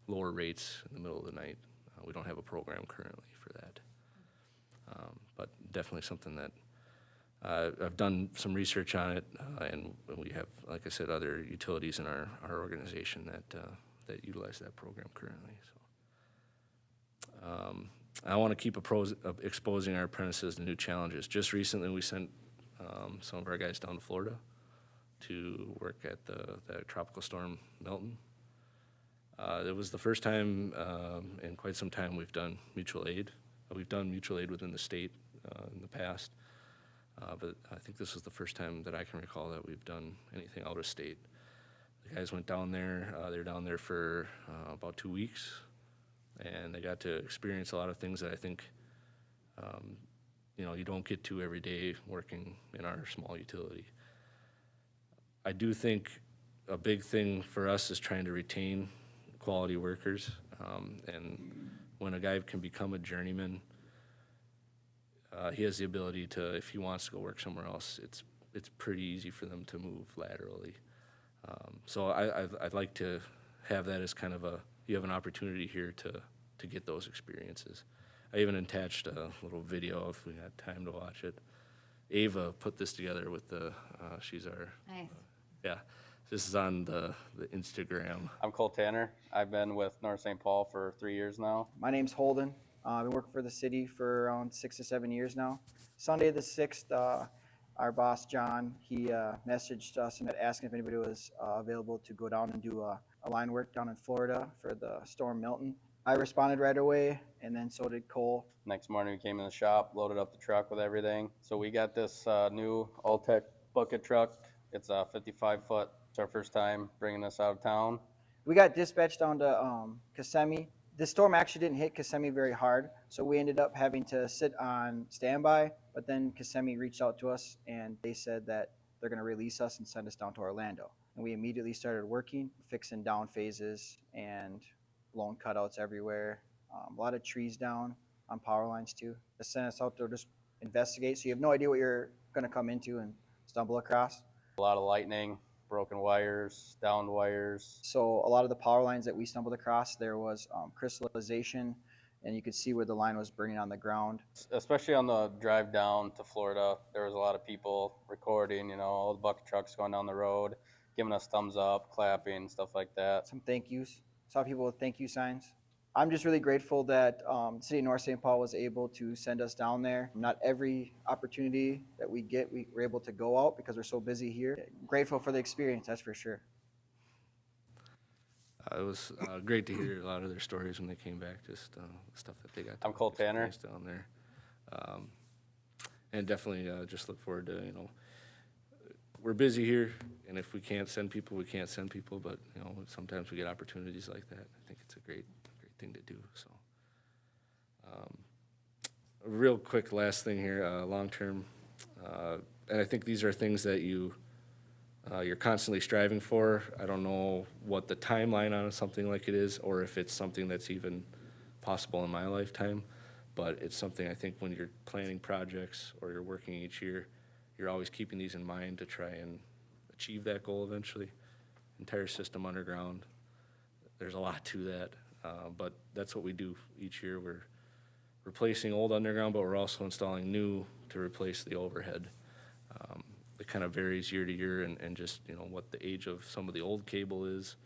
lower rates in the middle of the night. We don't have a program currently for that. But definitely something that I've done some research on it, and we have, like I said, other utilities in our organization that utilize that program currently. So I want to keep exposing our apprentices to new challenges. Just recently, we sent some of our guys down to Florida to work at the tropical storm Milton. It was the first time in quite some time we've done mutual aid. We've done mutual aid within the state in the past, but I think this was the first time that I can recall that we've done anything out of state. The guys went down there. They were down there for about 2 weeks, and they got to experience a lot of things that I think you don't get to every day working in our small utility. I do think a big thing for us is trying to retain quality workers, and when a guy can become a journeyman, he has the ability to, if he wants to go work somewhere else, it's pretty easy for them to move laterally. So I'd like to have that as kind of you have an opportunity here to get those experiences. I even attached a little video if we had time to watch it. Ava put this together with she's our, Nice. yeah, this is on the Instagram. I'm Cole Tanner. I've been with North St. Paul for 3 years now. My name's Holden. I've been working for the city for around 6 to 7 years now. Sunday the 6th, our boss, John, he messaged us and asking if anybody was available to go down and do a line work down in Florida for the storm Milton. I responded right away, and then so did Cole. Next morning we came in the shop, loaded up the truck with everything. So we got this new Alltech bucket truck. It's a 55-foot. It's our first time bringing this out of town. We got dispatched down to Kissimmee. The storm actually didn't hit Kissimmee very hard, so we ended up having to sit on standby, but then Kissimmee reached out to us, and they said that they're going to release us and send us down to Orlando. And we immediately started working, fixing down phases and blown cutouts everywhere, a lot of trees down on power lines too. They sent us out to just investigate, so you have no idea what you're going to come into and stumble across. A lot of lightning, broken wires, downed wires. So a lot of the power lines that we stumbled across, there was crystallization, and you could see where the line was burning on the ground. Especially on the drive down to Florida, there was a lot of people recording, all the bucket trucks going down the road, giving us thumbs up, clapping, stuff like that. Some thank yous. Saw people with thank you signs. I'm just really grateful that the City of North St. Paul was able to send us down there. Not every opportunity that we get, we're able to go out because we're so busy here. Grateful for the experience, that's for sure. It was great to hear a lot of their stories when they came back, just stuff that they got to I'm Cole Tanner. experience down there. And definitely just look forward to, we're busy here, and if we can't send people, we can't send people, but, sometimes we get opportunities like that. I think it's a great thing to do, so. A real quick last thing here, long-term, And I think these are things that you're constantly striving for. I don't know what the timeline on something like it is, or if it's something that's even possible in my lifetime. But it's something I think when you're planning projects or you're working each year, you're always keeping these in mind to try and achieve that goal eventually. Entire system underground, there's a lot to that, but that's what we do each year. We're replacing old underground, but we're also installing new to replace the overhead. It kind of varies year to year and just, you know, what the age of some of the old cable is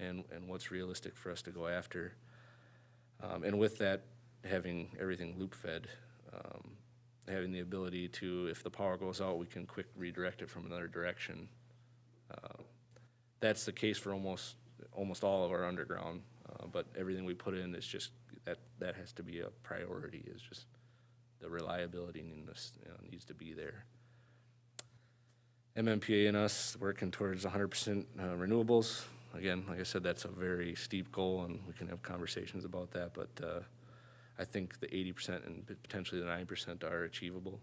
and what's realistic for us to go after. And with that, having everything loop fed, having the ability to, if the power goes out, we can quick redirect it from another direction. That's the case for almost all of our underground, but everything we put in is just, that has to be a priority, is just the reliability needs to be there. MMPA and us working towards 100% renewables. Again, like I said, that's a very steep goal, and we can have conversations about that, but I think the 80% and potentially the 9% are achievable.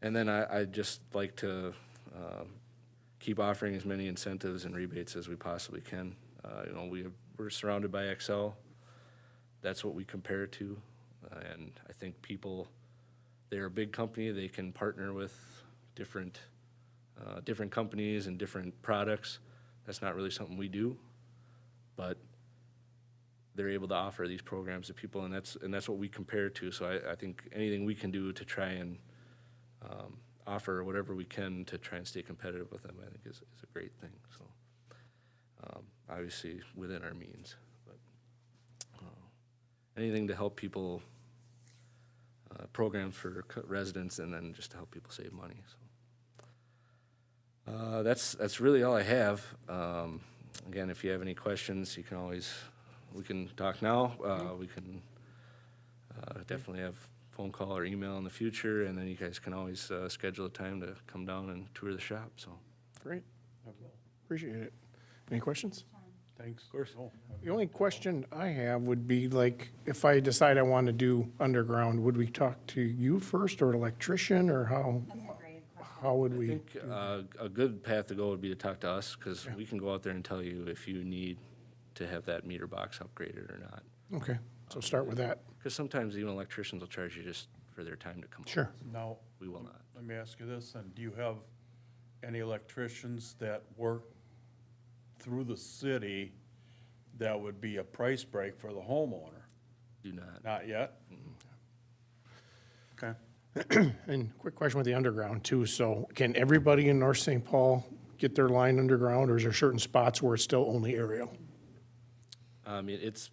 And then I'd just like to keep offering as many incentives and rebates as we possibly can. You know, we're surrounded by Excel. That's what we compare it to. And I think people, they're a big company, they can partner with different companies and different products. That's not really something we do, but they're able to offer these programs to people, and that's what we compare to. So I think anything we can do to try and offer whatever we can to try and stay competitive with them, I think is a great thing. So obviously within our means, but anything to help people, programs for residents, and then just to help people save money. So that's really all I have. Again, if you have any questions, you can always, we can talk now. We can definitely have phone call or email in the future, and then you guys can always schedule a time to come down and tour the shop. So Great. Appreciate it. Any questions? Thanks. Of course. The only question I have would be, like, if I decide I want to do underground, would we talk to you first, or an electrician, or how would I we? think a good path to go would be to talk to us, because we can go out there and tell you if you need to have that meter box upgraded or not. Okay, so start with that. Because sometimes even electricians will charge you just for their time to come. Sure. out. Now, We will not. let me ask you this, and do you have any electricians that work through the city that would be a price break for the homeowner? Do not. Not yet? Okay. And quick question with the underground too, so can everybody in North St. Paul get their line underground, or is there certain spots where it's still only aerial? I mean, it's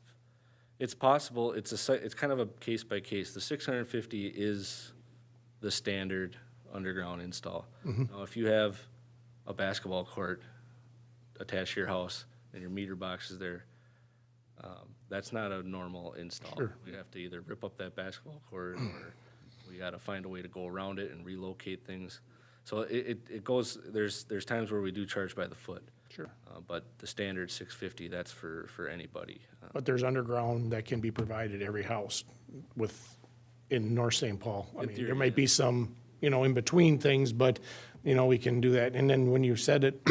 possible. It's kind of a case by case. The 650 is the standard underground install. Now, if you have a basketball court attached to your house and your meter box is there, that's not a normal install. Sure. We have to either rip up that basketball court, or we got to find a way to go around it and relocate things. So it goes. There's times where we do charge by the foot. Sure. But the standard 650, that's for anybody. But there's underground that can be provided every house in North St. Paul. I In mean, theory, there might be some, in between things, but, we can do that. And then when you said it,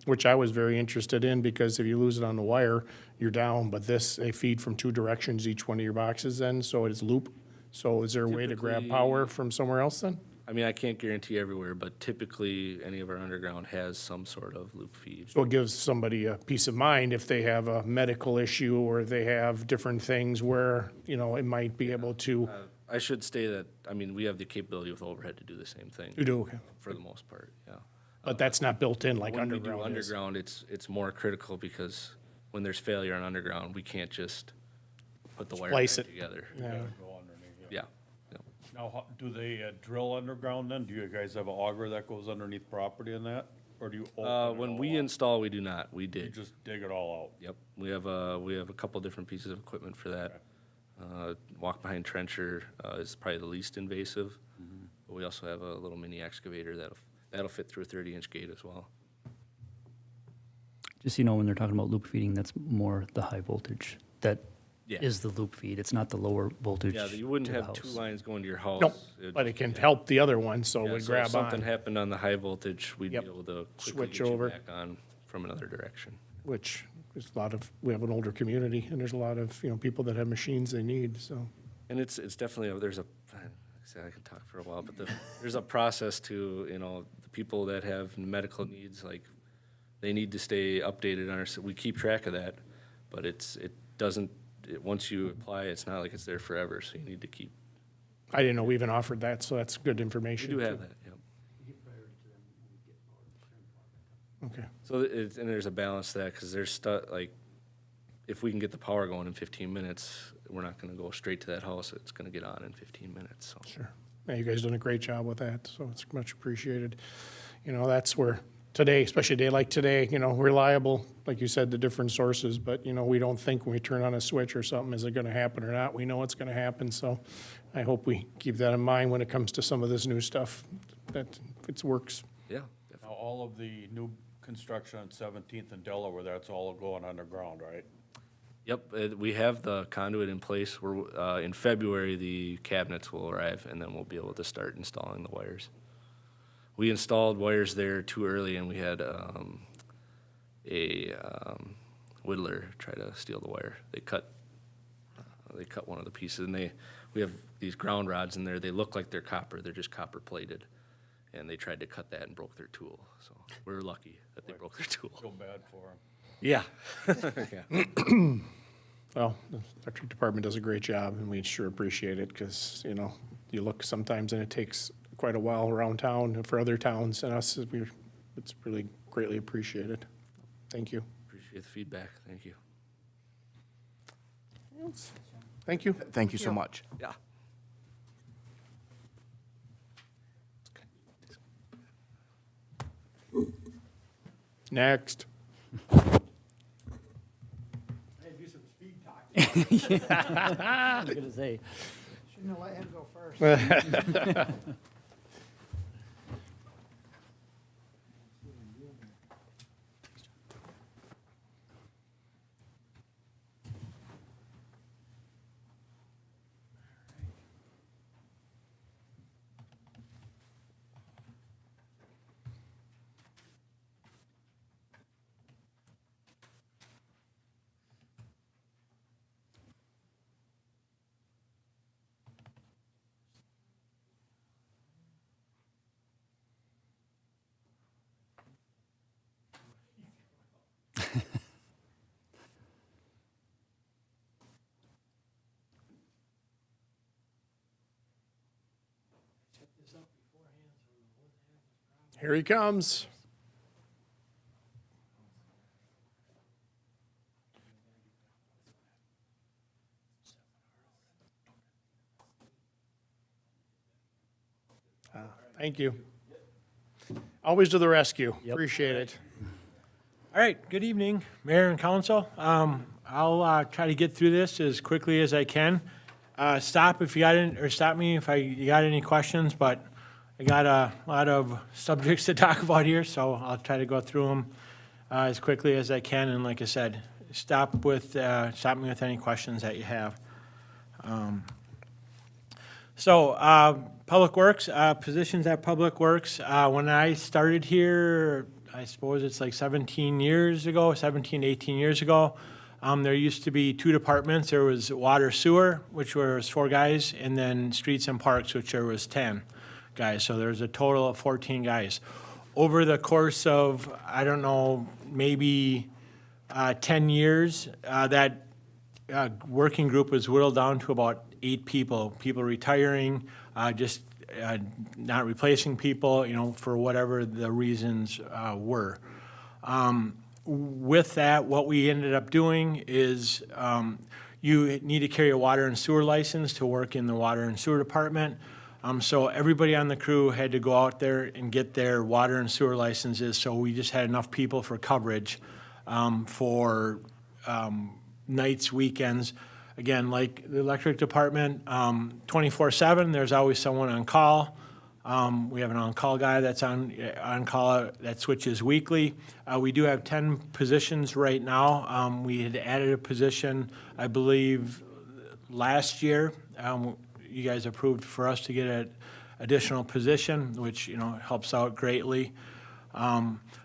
which I was very interested in, because if you lose it on the wire, you're down. But they feed from two directions, each one of your boxes then, so it's loop. So is there a way to grab Typically- power from somewhere else then? I mean, I can't guarantee everywhere, but typically any of our underground has some sort of loop feed. So it gives somebody a peace of mind if they have a medical issue, or they have different things where, it might be able to. I should say that, I mean, we have the capability with overhead to do the same thing. You do, okay. For the most part, yeah. But that's not built in like When we do underground is. underground, it's more critical, because when there's failure on underground, we can't just put the wire back Splice it. together. Yeah. Go underneath, yeah. Yeah. yeah. Now, do they drill underground then? Do you guys have an auger that goes underneath property in that? Or do you open it When all we up? install, we do not. We You did. just dig it all out? Yep, we have a couple different pieces of equipment for that. Walk-behind trencher is probably the least invasive, but we also have a little mini excavator that'll fit through a 30-inch gate as well. Just so you know, when they're talking about loop feeding, that's more the high voltage. That Yeah. is the loop feed. It's not the lower voltage. Yeah, you wouldn't to the have two house. lines going to your house. Nope, It'd- but it can yeah. help the other one, so it Yeah, would so grab if something on, happened on the high voltage, we'd be Yep. able to quickly Switch get you over. back on from another direction. which is a lot of, we have an older community, and there's a lot of, people that have machines they need, so. And it's definitely, there's a, I can talk for a while, but there's a process to, the people that have medical needs, like, they need to stay updated on our, so we keep track of that, but it doesn't, once you apply, it's not like it's there forever, so you need to keep, I didn't know we even offered that, so that's good we information. do too. have that, yep. Okay, So and there's a balance to that, because there's stuff, like, if we can get the power going in 15 minutes, we're not gonna go straight to that house, it's gonna get on in 15 minutes, so. sure. Yeah, you guys done a great job with that, so it's much appreciated. That's where today, especially a day like today, reliable, like you said, the different sources, but, we don't think when we turn on a switch or something, is it gonna happen or not? We know it's gonna happen, so I hope we keep that in mind when it comes to some of this new stuff, that it works. Yeah, Now, all of the new construction on 17th and Delaware, that's all going underground, right? yep, we have the conduit in place, we're, in February, the cabinets will arrive, and then we'll be able to start installing the wires. We installed wires there too early, and we had, a whittler try to steal the wire. They cut one of the pieces, and we have these ground rods in there, they look like they're copper, they're just copper plated. And they tried to cut that and broke their tool, so we were lucky that they broke their tool. Feel bad for them. Yeah. Yeah. Well, the electric department does a great job, and we sure appreciate it, because, you look sometimes and it takes quite a while around town for other towns, and us, it's really greatly appreciated. Thank you. Appreciate the feedback, thank you. Thank you. Thank you so much. Yeah. Next. I was gonna say, Shouldn't have let him go first. Here he comes. Thank you. Always to the rescue. Appreciate it. All right, good evening, Mayor and Council. I'll try to get through this as quickly as I can. Stop if you got any, or stop me if you got any questions, but I got a lot of subjects to talk about here, so I'll try to go through them as quickly as I can. And like I said, stop me with any questions that you have. Public Works, positions at Public Works. When I started here, I suppose it's like 18 years ago, there used to be two departments. There was water sewer, which was 4 guys, and then streets and parks, which there was 10 guys. So there's a total of 14 guys. Over the course of, I don't know, maybe 10 years, that working group was whittled down to about 8 people retiring, not replacing people, for whatever the reasons were. With that, what we ended up doing is you need to carry a water and sewer license to work in the water and sewer department. So everybody on the crew had to go out there and get their water and sewer licenses, so we just had enough people for coverage for nights, weekends. Again, like the electric department, 24/7, there's always someone on call. We have an on-call guy that's on call that switches weekly. We do have 10 positions right now. We had added a position, I believe, last year. You guys approved for us to get an additional position, which, helps out greatly.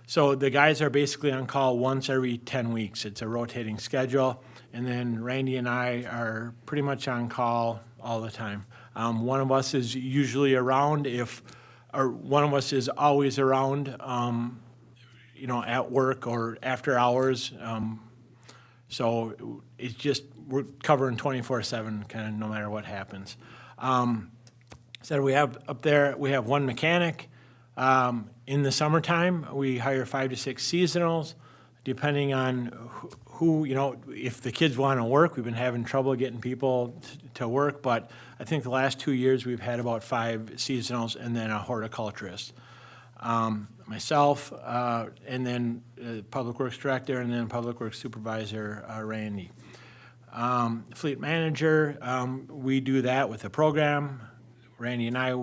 So the guys are basically on call once every 10 weeks. It's a rotating schedule. And then Randy and I are pretty much on call all the time. One of us is usually around or one of us is always around, at work or after hours. So it's just, we're covering 24/7, kind of no matter what happens. So we have up there, we have one mechanic. In the summertime, we hire 5 to 6 seasonals, depending on who, if the kids want to work. We've been having trouble getting people to work, but I think the last 2 years, we've had about 5 seasonals and then a horticulturist. Myself, and then Public Works Director, and then Public Works Supervisor, Randy. Fleet Manager, we do that with the program. Randy and I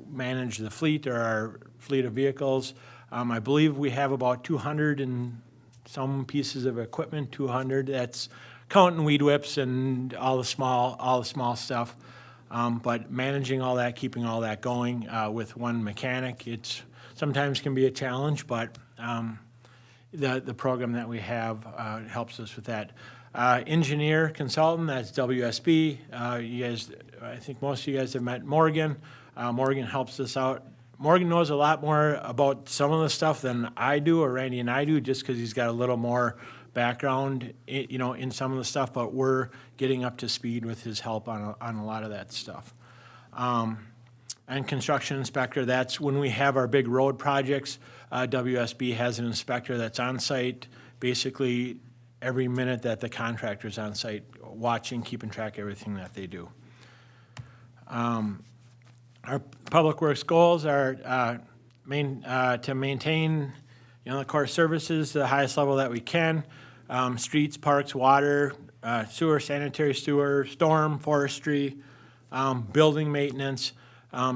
manage the fleet, or our fleet of vehicles. I believe we have about 200 and some pieces of equipment, 200. That's counting weed whips and all the small stuff. But managing all that, keeping all that going with one mechanic, it's sometimes can be a challenge, but the program that we have helps us with that. Engineer consultant, that's WSB. You guys, I think most of you guys have met Morgan. Morgan helps us out. Morgan knows a lot more about some of the stuff than I do, or Randy and I do, just because he's got a little more background, in some of the stuff, but we're getting up to speed with his help on a lot of that stuff. And construction inspector, that's when we have our big road projects. WSB has an inspector that's on site, basically every minute that the contractor's on site, watching, keeping track of everything that they do. Our public works goals are to maintain, the core services to the highest level that we can. Streets, parks, water, sewer, sanitary sewer, storm, forestry, building maintenance.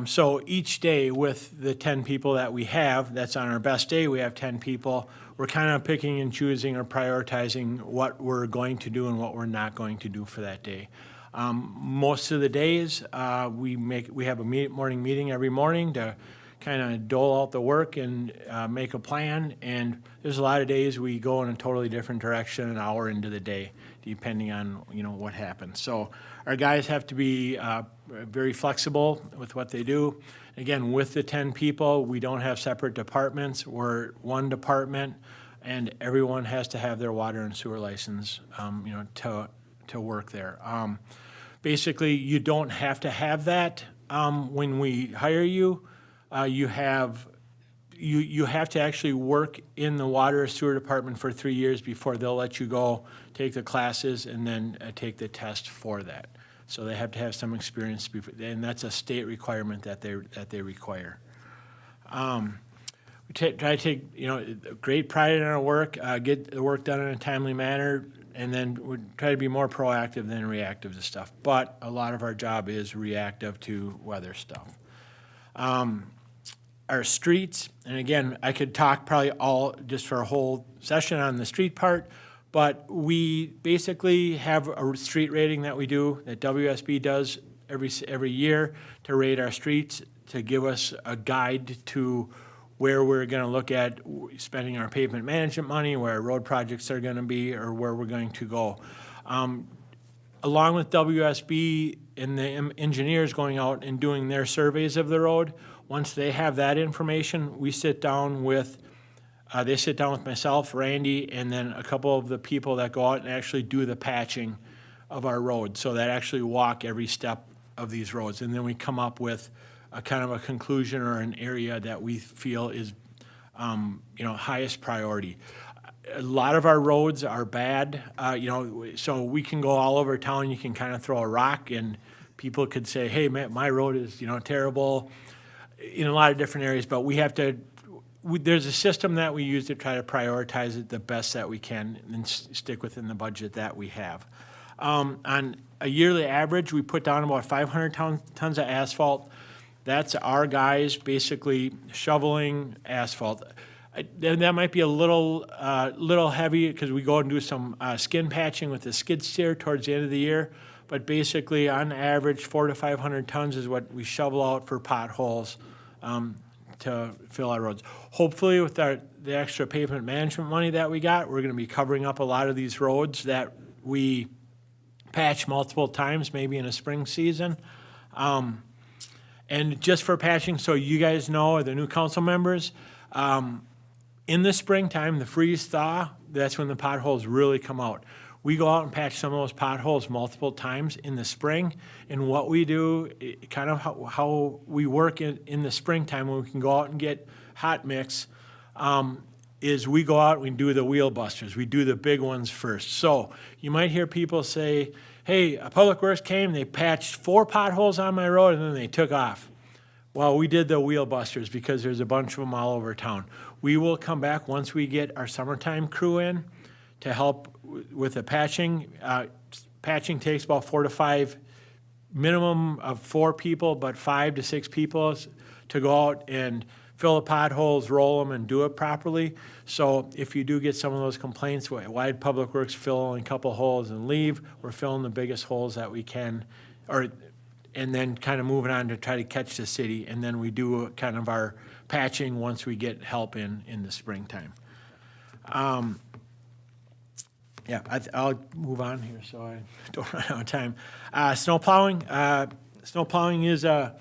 So each day with the 10 people that we have, that's on our best day, we have 10 people. We're kind of picking and choosing or prioritizing what we're going to do and what we're not going to do for that day. Most of the days, we have a morning meeting every morning to kind of dole out the work and make a plan. And there's a lot of days we go in a totally different direction an hour into the day, depending on what happens. So our guys have to be very flexible with what they do. Again, with the 10 people, we don't have separate departments. We're one department, and everyone has to have their water and sewer license, to work there. Basically, you don't have to have that when we hire you. You have to actually work in the water or sewer department for 3 years before they'll let you go take the classes and then take the test for that. So they have to have some experience, and that's a state requirement that they require. We try to take great pride in our work, get the work done in a timely manner, and then we try to be more proactive than reactive to stuff. But a lot of our job is reactive to weather stuff. Our streets, and again, I could talk probably just for a whole session on the street part, but we basically have a street rating that we do, that WSB does every year to rate our streets, to give us a guide to where we're going to look at spending our pavement management money, where our road projects are going to be, or where we're going to go. Along with WSB and the engineers going out and doing their surveys of the road, once they have that information, they sit down with myself, Randy, and then a couple of the people that go out and actually do the patching of our road, so that actually walk every step of these roads. And then we come up with a kind of a conclusion or an area that we feel is, highest priority. A lot of our roads are bad, so we can go all over town. You can kind of throw a rock and people could say, hey, man, my road is, terrible in a lot of different areas, but we have to, there's a system that we use to try to prioritize it the best that we can and stick within the budget that we have. On a yearly average, we put down about 500 tons of asphalt. That's our guys basically shoveling asphalt. And that might be a little heavy because we go and do some skin patching with the skid steer towards the end of the year. But basically, on average, 400 to 500 tons is what we shovel out for potholes to fill our roads. Hopefully, with the extra pavement management money that we got, we're going to be covering up a lot of these roads that we patch multiple times, maybe in a spring season. And just for patching, so you guys know, the new council members, in the springtime, the freeze thaw, that's when the potholes really come out. We go out and patch some of those potholes multiple times in the spring. And what we do, kind of how we work in the springtime when we can go out and get hot mix, is we go out and we do the wheel busters. We do the big ones first. So you might hear people say, hey, Public Works came, they patched 4 potholes on my road and then they took off. Well, we did the wheel busters because there's a bunch of them all over town. We will come back once we get our summertime crew in to help with the patching. Patching takes about 4 to 5, minimum of 4 people, but 5 to 6 people to go out and fill the potholes, roll them, and do it properly. So if you do get some of those complaints, why did Public Works fill only a couple holes and leave? We're filling the biggest holes that we can, and then kind of moving on to try to catch the city. And then we do kind of our patching once we get help in the springtime. Yeah, I'll move on here so I don't run out of time. Snow plowing. Snow plowing is a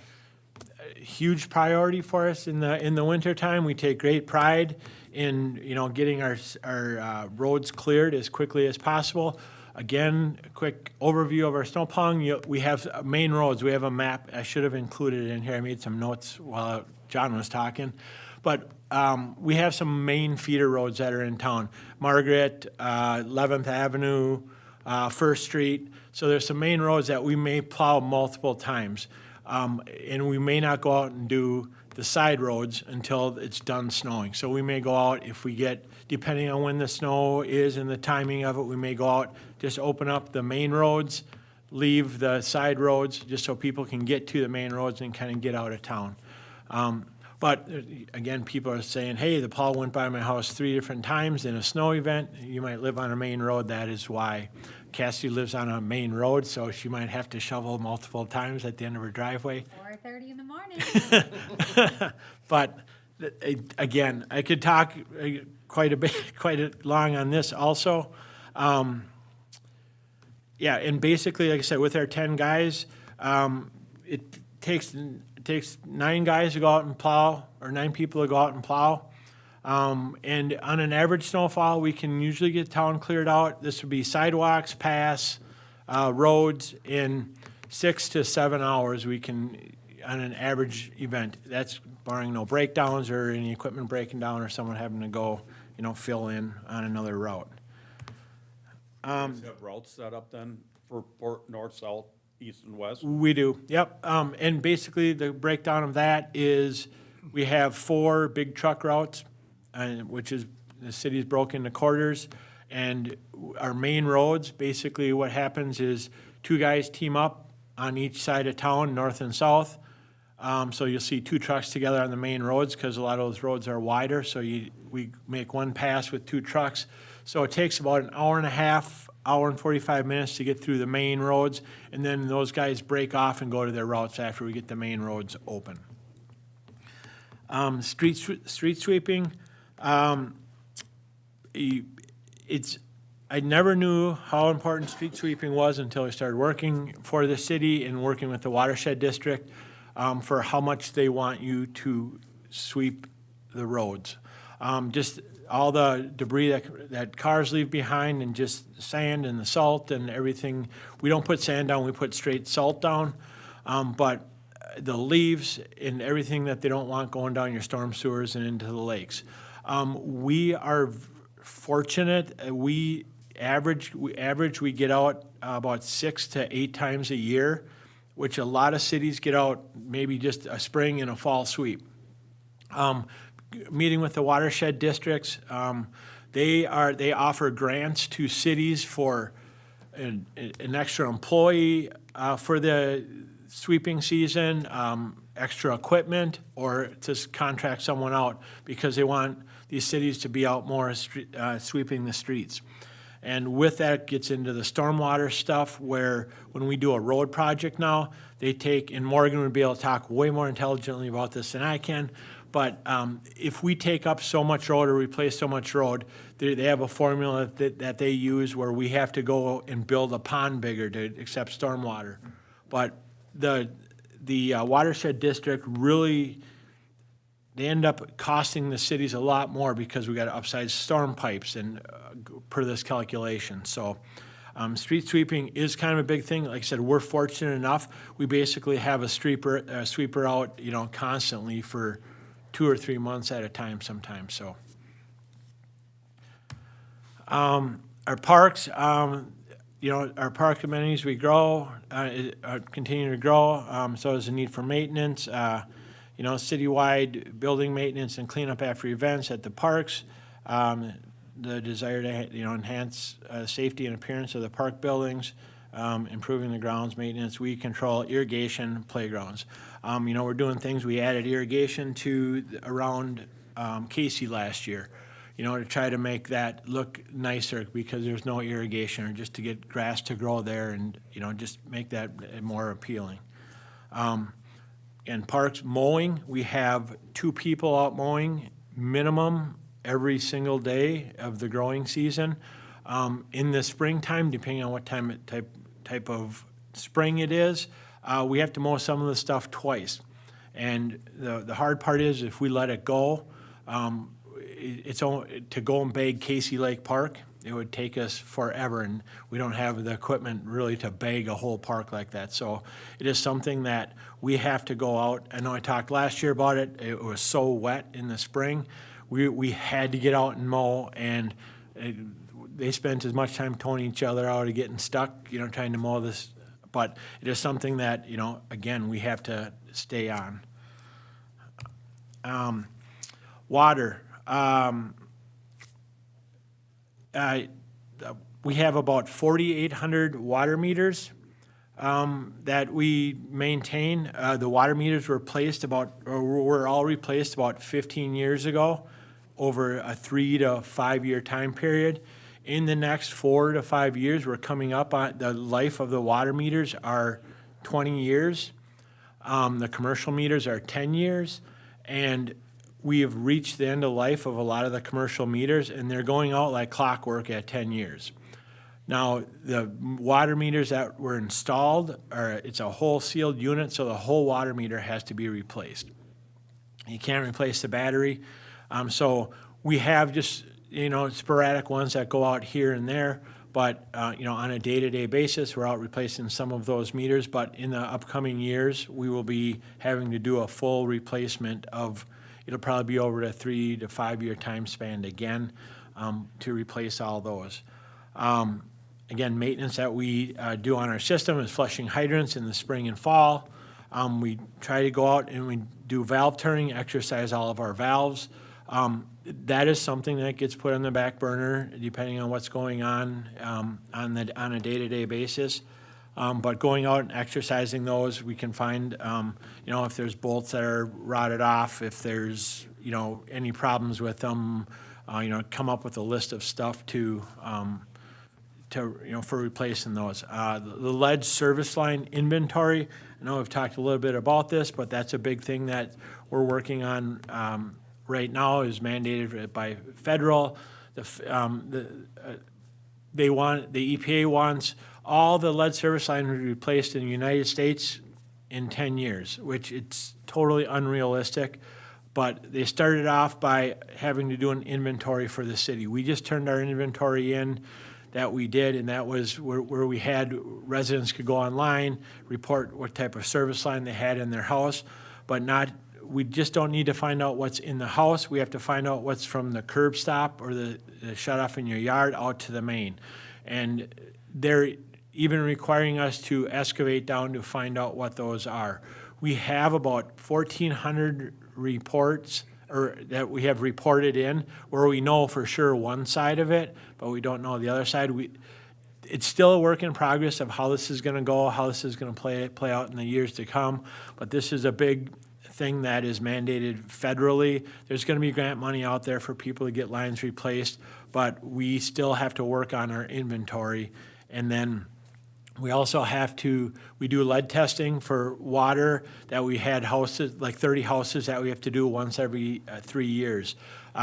huge priority for us in the wintertime. We take great pride in getting our roads cleared as quickly as possible. Again, a quick overview of our snow plowing. We have main roads. We have a map. I should have included it in here. I made some notes while John was talking. But we have some main feeder roads that are in town. Margaret, 11th Avenue, 1st Street. So there's some main roads that we may plow multiple times. And we may not go out and do the side roads until it's done snowing. So we may go out if we get, depending on when the snow is and the timing of it, we may go out, just open up the main roads, leave the side roads, just so people can get to the main roads and kind of get out of town. But again, people are saying, hey, the plow went by my house 3 different times in a snow event. You might live on a main road. That is why. Cassie lives on a main road, so she might have to shovel multiple times at the end of her driveway. 4:30 in the morning. But again, I could talk quite long on this also. Yeah, and basically, like I said, with our 10 guys, it takes 9 guys to go out and plow, or 9 people to go out and plow. And on an average snowfall, we can usually get town cleared out. This would be sidewalks, paths, roads in 6 to 7 hours. We can, on an average event, that's barring no breakdowns or any equipment breaking down or someone having to go, fill in on another route. Have routes set up then for north, south, east, and west? We do, yep. And basically, the breakdown of that is we have 4 big truck routes, which is the city's broken into quarters. And our main roads, basically what happens is 2 guys team up on each side of town, north and south. So you'll see 2 trucks together on the main roads because a lot of those roads are wider. So we make one pass with 2 trucks. So it takes about an hour and a half, hour and 45 minutes to get through the main roads. And then those guys break off and go to their routes after we get the main roads open. Street sweeping. I never knew how important street sweeping was until I started working for the city and working with the watershed district for how much they want you to sweep the roads. Just all the debris that cars leave behind and just sand and the salt and everything. We don't put sand down, we put straight salt down. But the leaves and everything that they don't want going down your storm sewers and into the lakes. We are fortunate. We get out about 6 to 8 times a year, which a lot of cities get out maybe just a spring and a fall sweep. Meeting with the watershed districts, they offer grants to cities for an extra employee for the sweeping season, extra equipment or to contract someone out because they want these cities to be out more sweeping the streets. And with that, it gets into the stormwater stuff where when we do a road project now, they take, and Morgan would be able to talk way more intelligently about this than I can, but if we take up so much road or replace so much road, they have a formula that they use where we have to go and build a pond bigger to accept stormwater. But the watershed district really, they end up costing the cities a lot more because we got to upsize storm pipes and per this calculation. So street sweeping is kind of a big thing. Like I said, we're fortunate enough. We basically have a sweeper out, constantly for 2 or 3 months at a time sometimes, so. Our parks, our park amenities, we grow, continue to grow, so is the need for maintenance, citywide building maintenance and cleanup after events at the parks, the desire to, enhance safety and appearance of the park buildings, improving the grounds maintenance, weed control, irrigation, playgrounds. We're doing things, we added irrigation to around Casey last year, to try to make that look nicer because there's no irrigation, or just to get grass to grow there and, just make that more appealing. And parks mowing, we have 2 people out mowing minimum every single day of the growing season. In the springtime, depending on what type of spring it is, we have to mow some of the stuff twice. And the hard part is if we let it go, it's only, to go and bag Casey Lake Park, it would take us forever, and we don't have the equipment really to bag a whole park like that. So it is something that we have to go out. I know I talked last year about it. It was so wet in the spring. We had to get out and mow, and they spent as much time towing each other out or getting stuck, trying to mow this. But it is something that, again, we have to stay on. Water. We have about 4,800 water meters that we maintain. The water meters were all replaced about 15 years ago over a 3 to 5 year time period. In the next 4 to 5 years, we're coming up on the life of the water meters are 20 years. The commercial meters are 10 years. And we have reached the end of life of a lot of the commercial meters, and they're going out like clockwork at 10 years. Now, the water meters that were installed, it's a whole sealed unit, so the whole water meter has to be replaced. You can't replace the battery. So we have just, sporadic ones that go out here and there, but, on a day-to-day basis, we're out replacing some of those meters, but in the upcoming years, we will be having to do a full replacement of, it'll probably be over a 3 to 5 year time span again, to replace all those. Again, maintenance that we do on our system is flushing hydrants in the spring and fall. We try to go out and we do valve turning, exercise all of our valves. That is something that gets put on the back burner depending on what's going on a day-to-day basis. But going out and exercising those, we can find, if there's bolts that are rotted off, if there's, any problems with them, come up with a list of stuff for replacing those. The lead service line inventory, I know we've talked a little bit about this, but that's a big thing that we're working on right now, is mandated by federal. The EPA wants all the lead service line to be replaced in the United States in 10 years, which it's totally unrealistic. But they started off by having to do an inventory for the city. We just turned our inventory in that we did, and that was where we had residents could go online, report what type of service line they had in their house, but we just don't need to find out what's in the house. We have to find out what's from the curb stop or the shut off in your yard out to the main. And they're even requiring us to excavate down to find out what those are. We have about 1,400 reports that we have reported in where we know for sure one side of it, but we don't know the other side. It's still a work in progress of how this is going to go, how this is going to play out in the years to come. But this is a big thing that is mandated federally. There's going to be grant money out there for people to get lines replaced, but we still have to work on our inventory. And then we also we do lead testing for water that we had houses, like 30 houses that we have to do once every 3 years.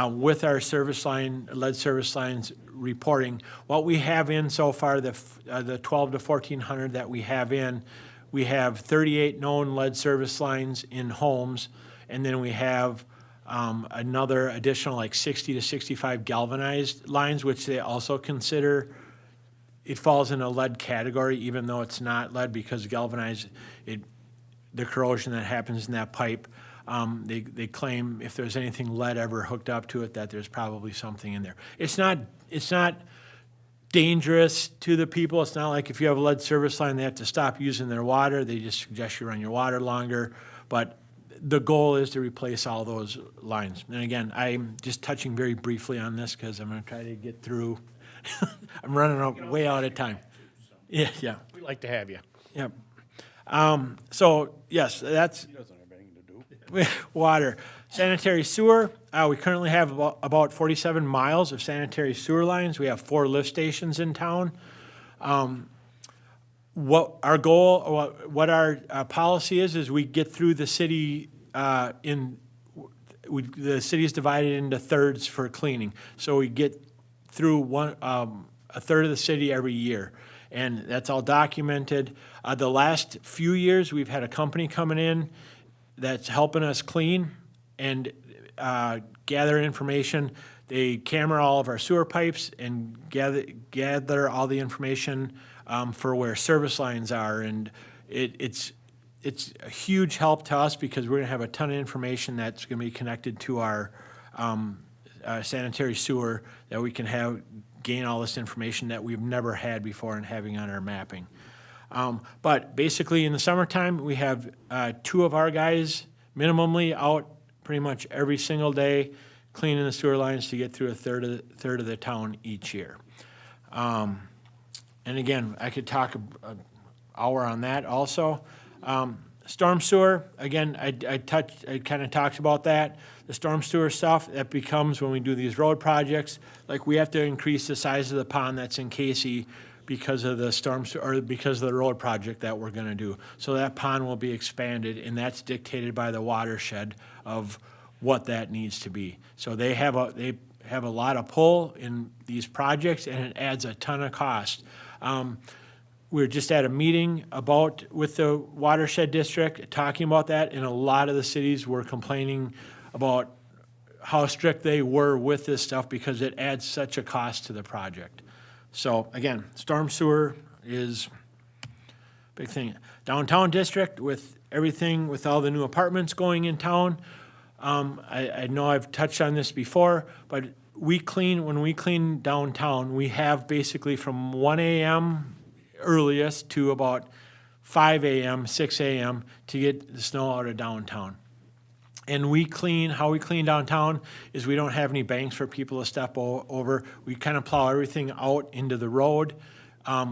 With our lead service lines reporting, what we have in so far, the 12 to 1,400 that we have in, we have 38 known lead service lines in homes, and then we have another additional like 60 to 65 galvanized lines, which they also consider, it falls in a lead category, even though it's not lead, because galvanized, the corrosion that happens in that pipe, they claim if there's anything lead ever hooked up to it, that there's probably something in there. It's not dangerous to the people. It's not like if you have a lead service line, they have to stop using their water. They just suggest you run your water longer. But the goal is to replace all those lines. And again, I'm just touching very briefly on this because I'm going to try to get through. I'm running way out of time. Yeah. We'd like to have you. Yep. So, yes, that's He doesn't have anything to do. water. Sanitary sewer, we currently have about 47 miles of sanitary sewer lines. We have 4 lift stations in town. What our goal, or what our policy is we get through the city the city is divided into thirds for cleaning. So we get through a third of the city every year. And that's all documented. The last few years, we've had a company coming in that's helping us clean and gather information. They camera all of our sewer pipes and gather all the information for where service lines are. And it's a huge help to us because we're gonna have a ton of information that's gonna be connected to our sanitary sewer that we can gain all this information that we've never had before and having on our mapping. But basically in the summertime, we have 2 of our guys minimally out pretty much every single day cleaning the sewer lines to get through a third of the town each year. And again, I could talk an hour on that also. Storm sewer, again, I kind of talked about that. The storm sewer stuff, that becomes when we do these road projects, like we have to increase the size of the pond that's in Casey because of the or because of the road project that we're gonna do. So that pond will be expanded, and that's dictated by the watershed of what that needs to be. So they have a lot of pull in these projects, and it adds a ton of cost. We're just at a meeting with the watershed district, talking about that, and a lot of the cities were complaining about how strict they were with this stuff because it adds such a cost to the project. So again, storm sewer is a big thing. Downtown district, with everything, with all the new apartments going in town, I know I've touched on this before, but when we clean downtown, we have basically from 1 a.m. earliest to about 5 a.m., 6 a.m. to get the snow out of downtown. And how we clean downtown is we don't have any banks for people to step over. We kind of plow everything out into the road.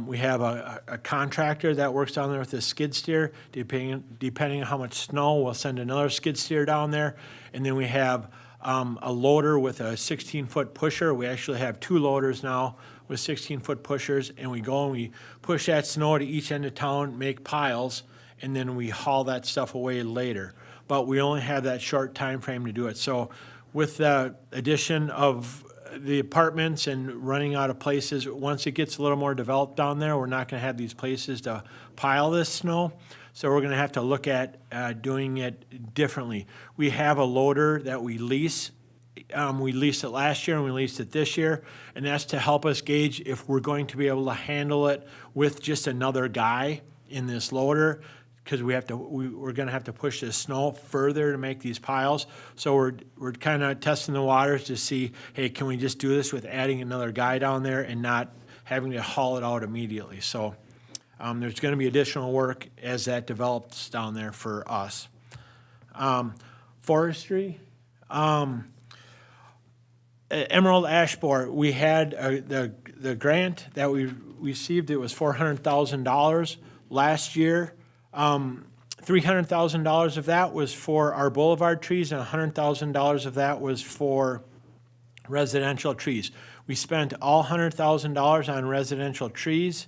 We have a contractor that works down there with a skid steer. Depending on how much snow, we'll send another skid steer down there. And then we have a loader with a 16-foot pusher. We actually have 2 loaders now with 16-foot pushers, and we go and we push that snow to each end of town, make piles, and then we haul that stuff away later. But we only have that short time frame to do it. So with the addition of the apartments and running out of places, once it gets a little more developed down there, we're not gonna have these places to pile this snow. So we're gonna have to look at doing it differently. We have a loader that we lease. We leased it last year and we leased it this year, and that's to help us gauge if we're going to be able to handle it with just another guy in this loader, because we're gonna have to push the snow further to make these piles. So we're kind of testing the waters to see, hey, can we just do this with adding another guy down there and not having to haul it out immediately? So there's gonna be additional work as that develops down there for us. Forestry, Emerald Ash Borer, we had the grant that we received, it was $400,000 last year. $300,000 of that was for our boulevard trees, and $100,000 of that was for residential trees. We spent all $100,000 on residential trees.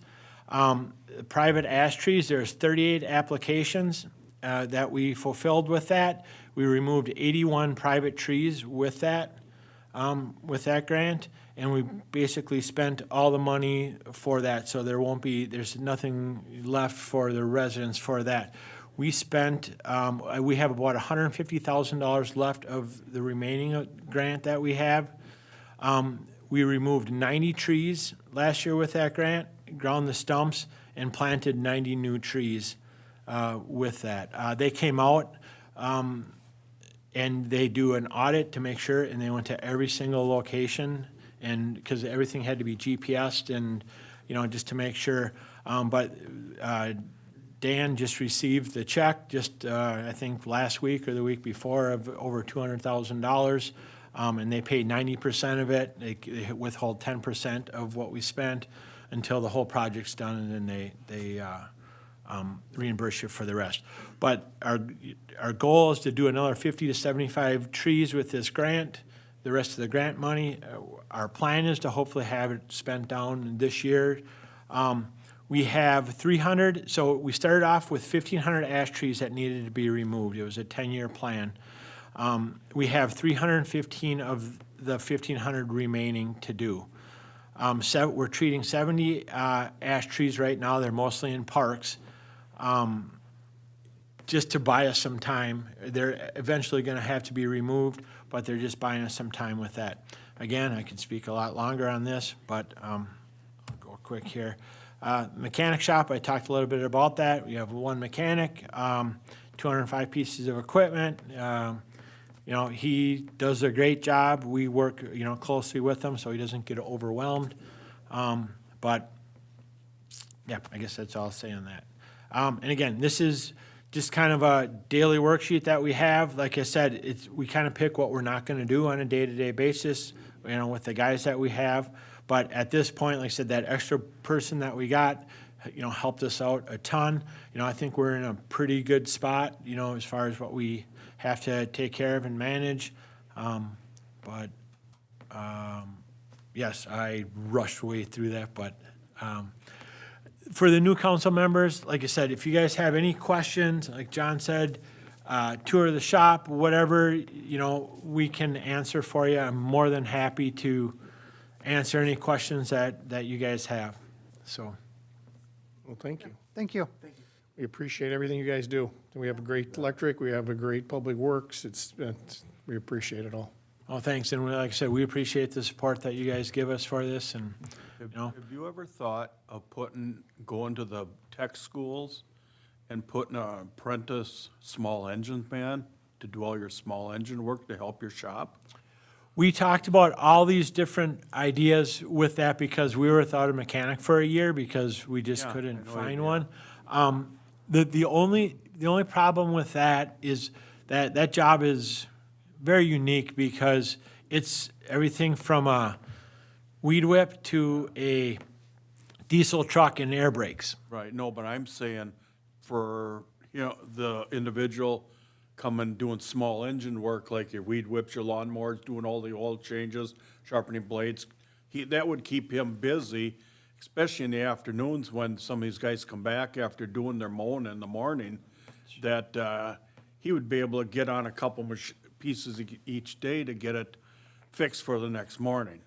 Private ash trees, there's 38 applications that we fulfilled with that. We removed 81 private trees with that grant, and we basically spent all the money for that, so there's nothing left for the residents for that. We spent, we have about $150,000 left of the remaining grant that we have. We removed 90 trees last year with that grant, ground the stumps, and planted 90 new trees with that. They came out and they do an audit to make sure, and they went to every single location, and because everything had to be GPSed and, just to make sure. But Dan just received the check I think last week or the week before of over $200,000. And they paid 90% of it. They withhold 10% of what we spent until the whole project's done, and then they reimburse you for the rest. But our goal is to do another 50 to 75 trees with this grant, the rest of the grant money. Our plan is to hopefully have it spent down this year. We have 300, so we started off with 1,500 ash trees that needed to be removed. It was a 10-year plan. We have 315 of the 1,500 remaining to do. We're treating 70 ash trees right now. They're mostly in parks. Just to buy us some time. They're eventually going to have to be removed, but they're just buying us some time with that. Again, I could speak a lot longer on this, but I'll go quick here. Mechanic shop, I talked a little bit about that. We have one mechanic, 205 pieces of equipment. He does a great job. We work, closely with him so he doesn't get overwhelmed. But, yeah, I guess that's all I'll say on that. And again, this is just kind of a daily worksheet that we have. Like I said, we kind of pick what we're not going to do on a day-to-day basis, with the guys that we have. But at this point, like I said, that extra person that we got, helped us out a ton. I think we're in a pretty good spot, as far as what we have to take care of and manage. Yes, I rushed way through that, but for the new council members, like I said, if you guys have any questions, like John said, tour of the shop, whatever, we can answer for you. I'm more than happy to answer any questions that you guys have, so. Well, thank you. Thank you. We appreciate everything you guys do. We have a great electric, we have a great public works. We appreciate it all. Oh, thanks, and like I said, we appreciate the support that you guys give us for this, and, Have you ever thought of going to the tech schools and putting an apprentice small engine man to do all your small engine work to help your shop? we talked about all these different ideas with that because we were without a mechanic for a year because we just Yeah, couldn't I know find you- one. The only problem with that is that job is very unique because it's everything from a weed whip to a diesel truck and air brakes. Right, no, but I'm saying for, the individual coming, doing small engine work, like your weed whips, your lawnmowers, doing all the oil changes, sharpening blades, that would keep him busy, especially in the afternoons when some of these guys come back after doing their mowing in the morning, that he would be able to get on a couple pieces each day to get it fixed for the next morning.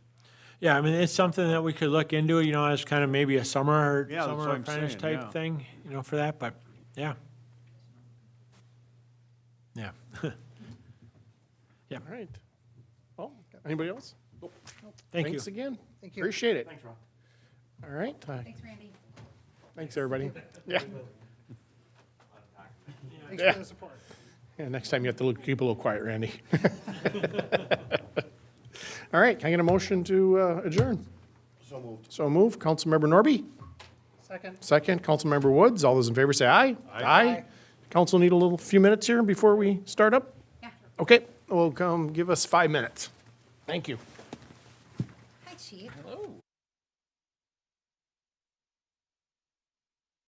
Yeah, I mean, it's something that we could look into, as kind of maybe a summer Yeah, that's what I'm apprentice saying, type yeah. thing, for that, but, yeah. Yeah. All right. Well, anybody else? Thank you. Thanks again. Thank you. Appreciate it. All right. Thanks, Randy. Thanks, everybody. Yeah. Thanks Yeah. for the support. Yeah, next time you have to keep a little quiet, Randy. All right, can I get a motion to adjourn? So moved. Councilmember Norby? Second. Second. Councilmember Woods. All those in favor say aye. Aye. Council need a few minutes here before we start up? Yeah. Okay, well, come give us 5 minutes. Thank you. Hi, Chief. Hello.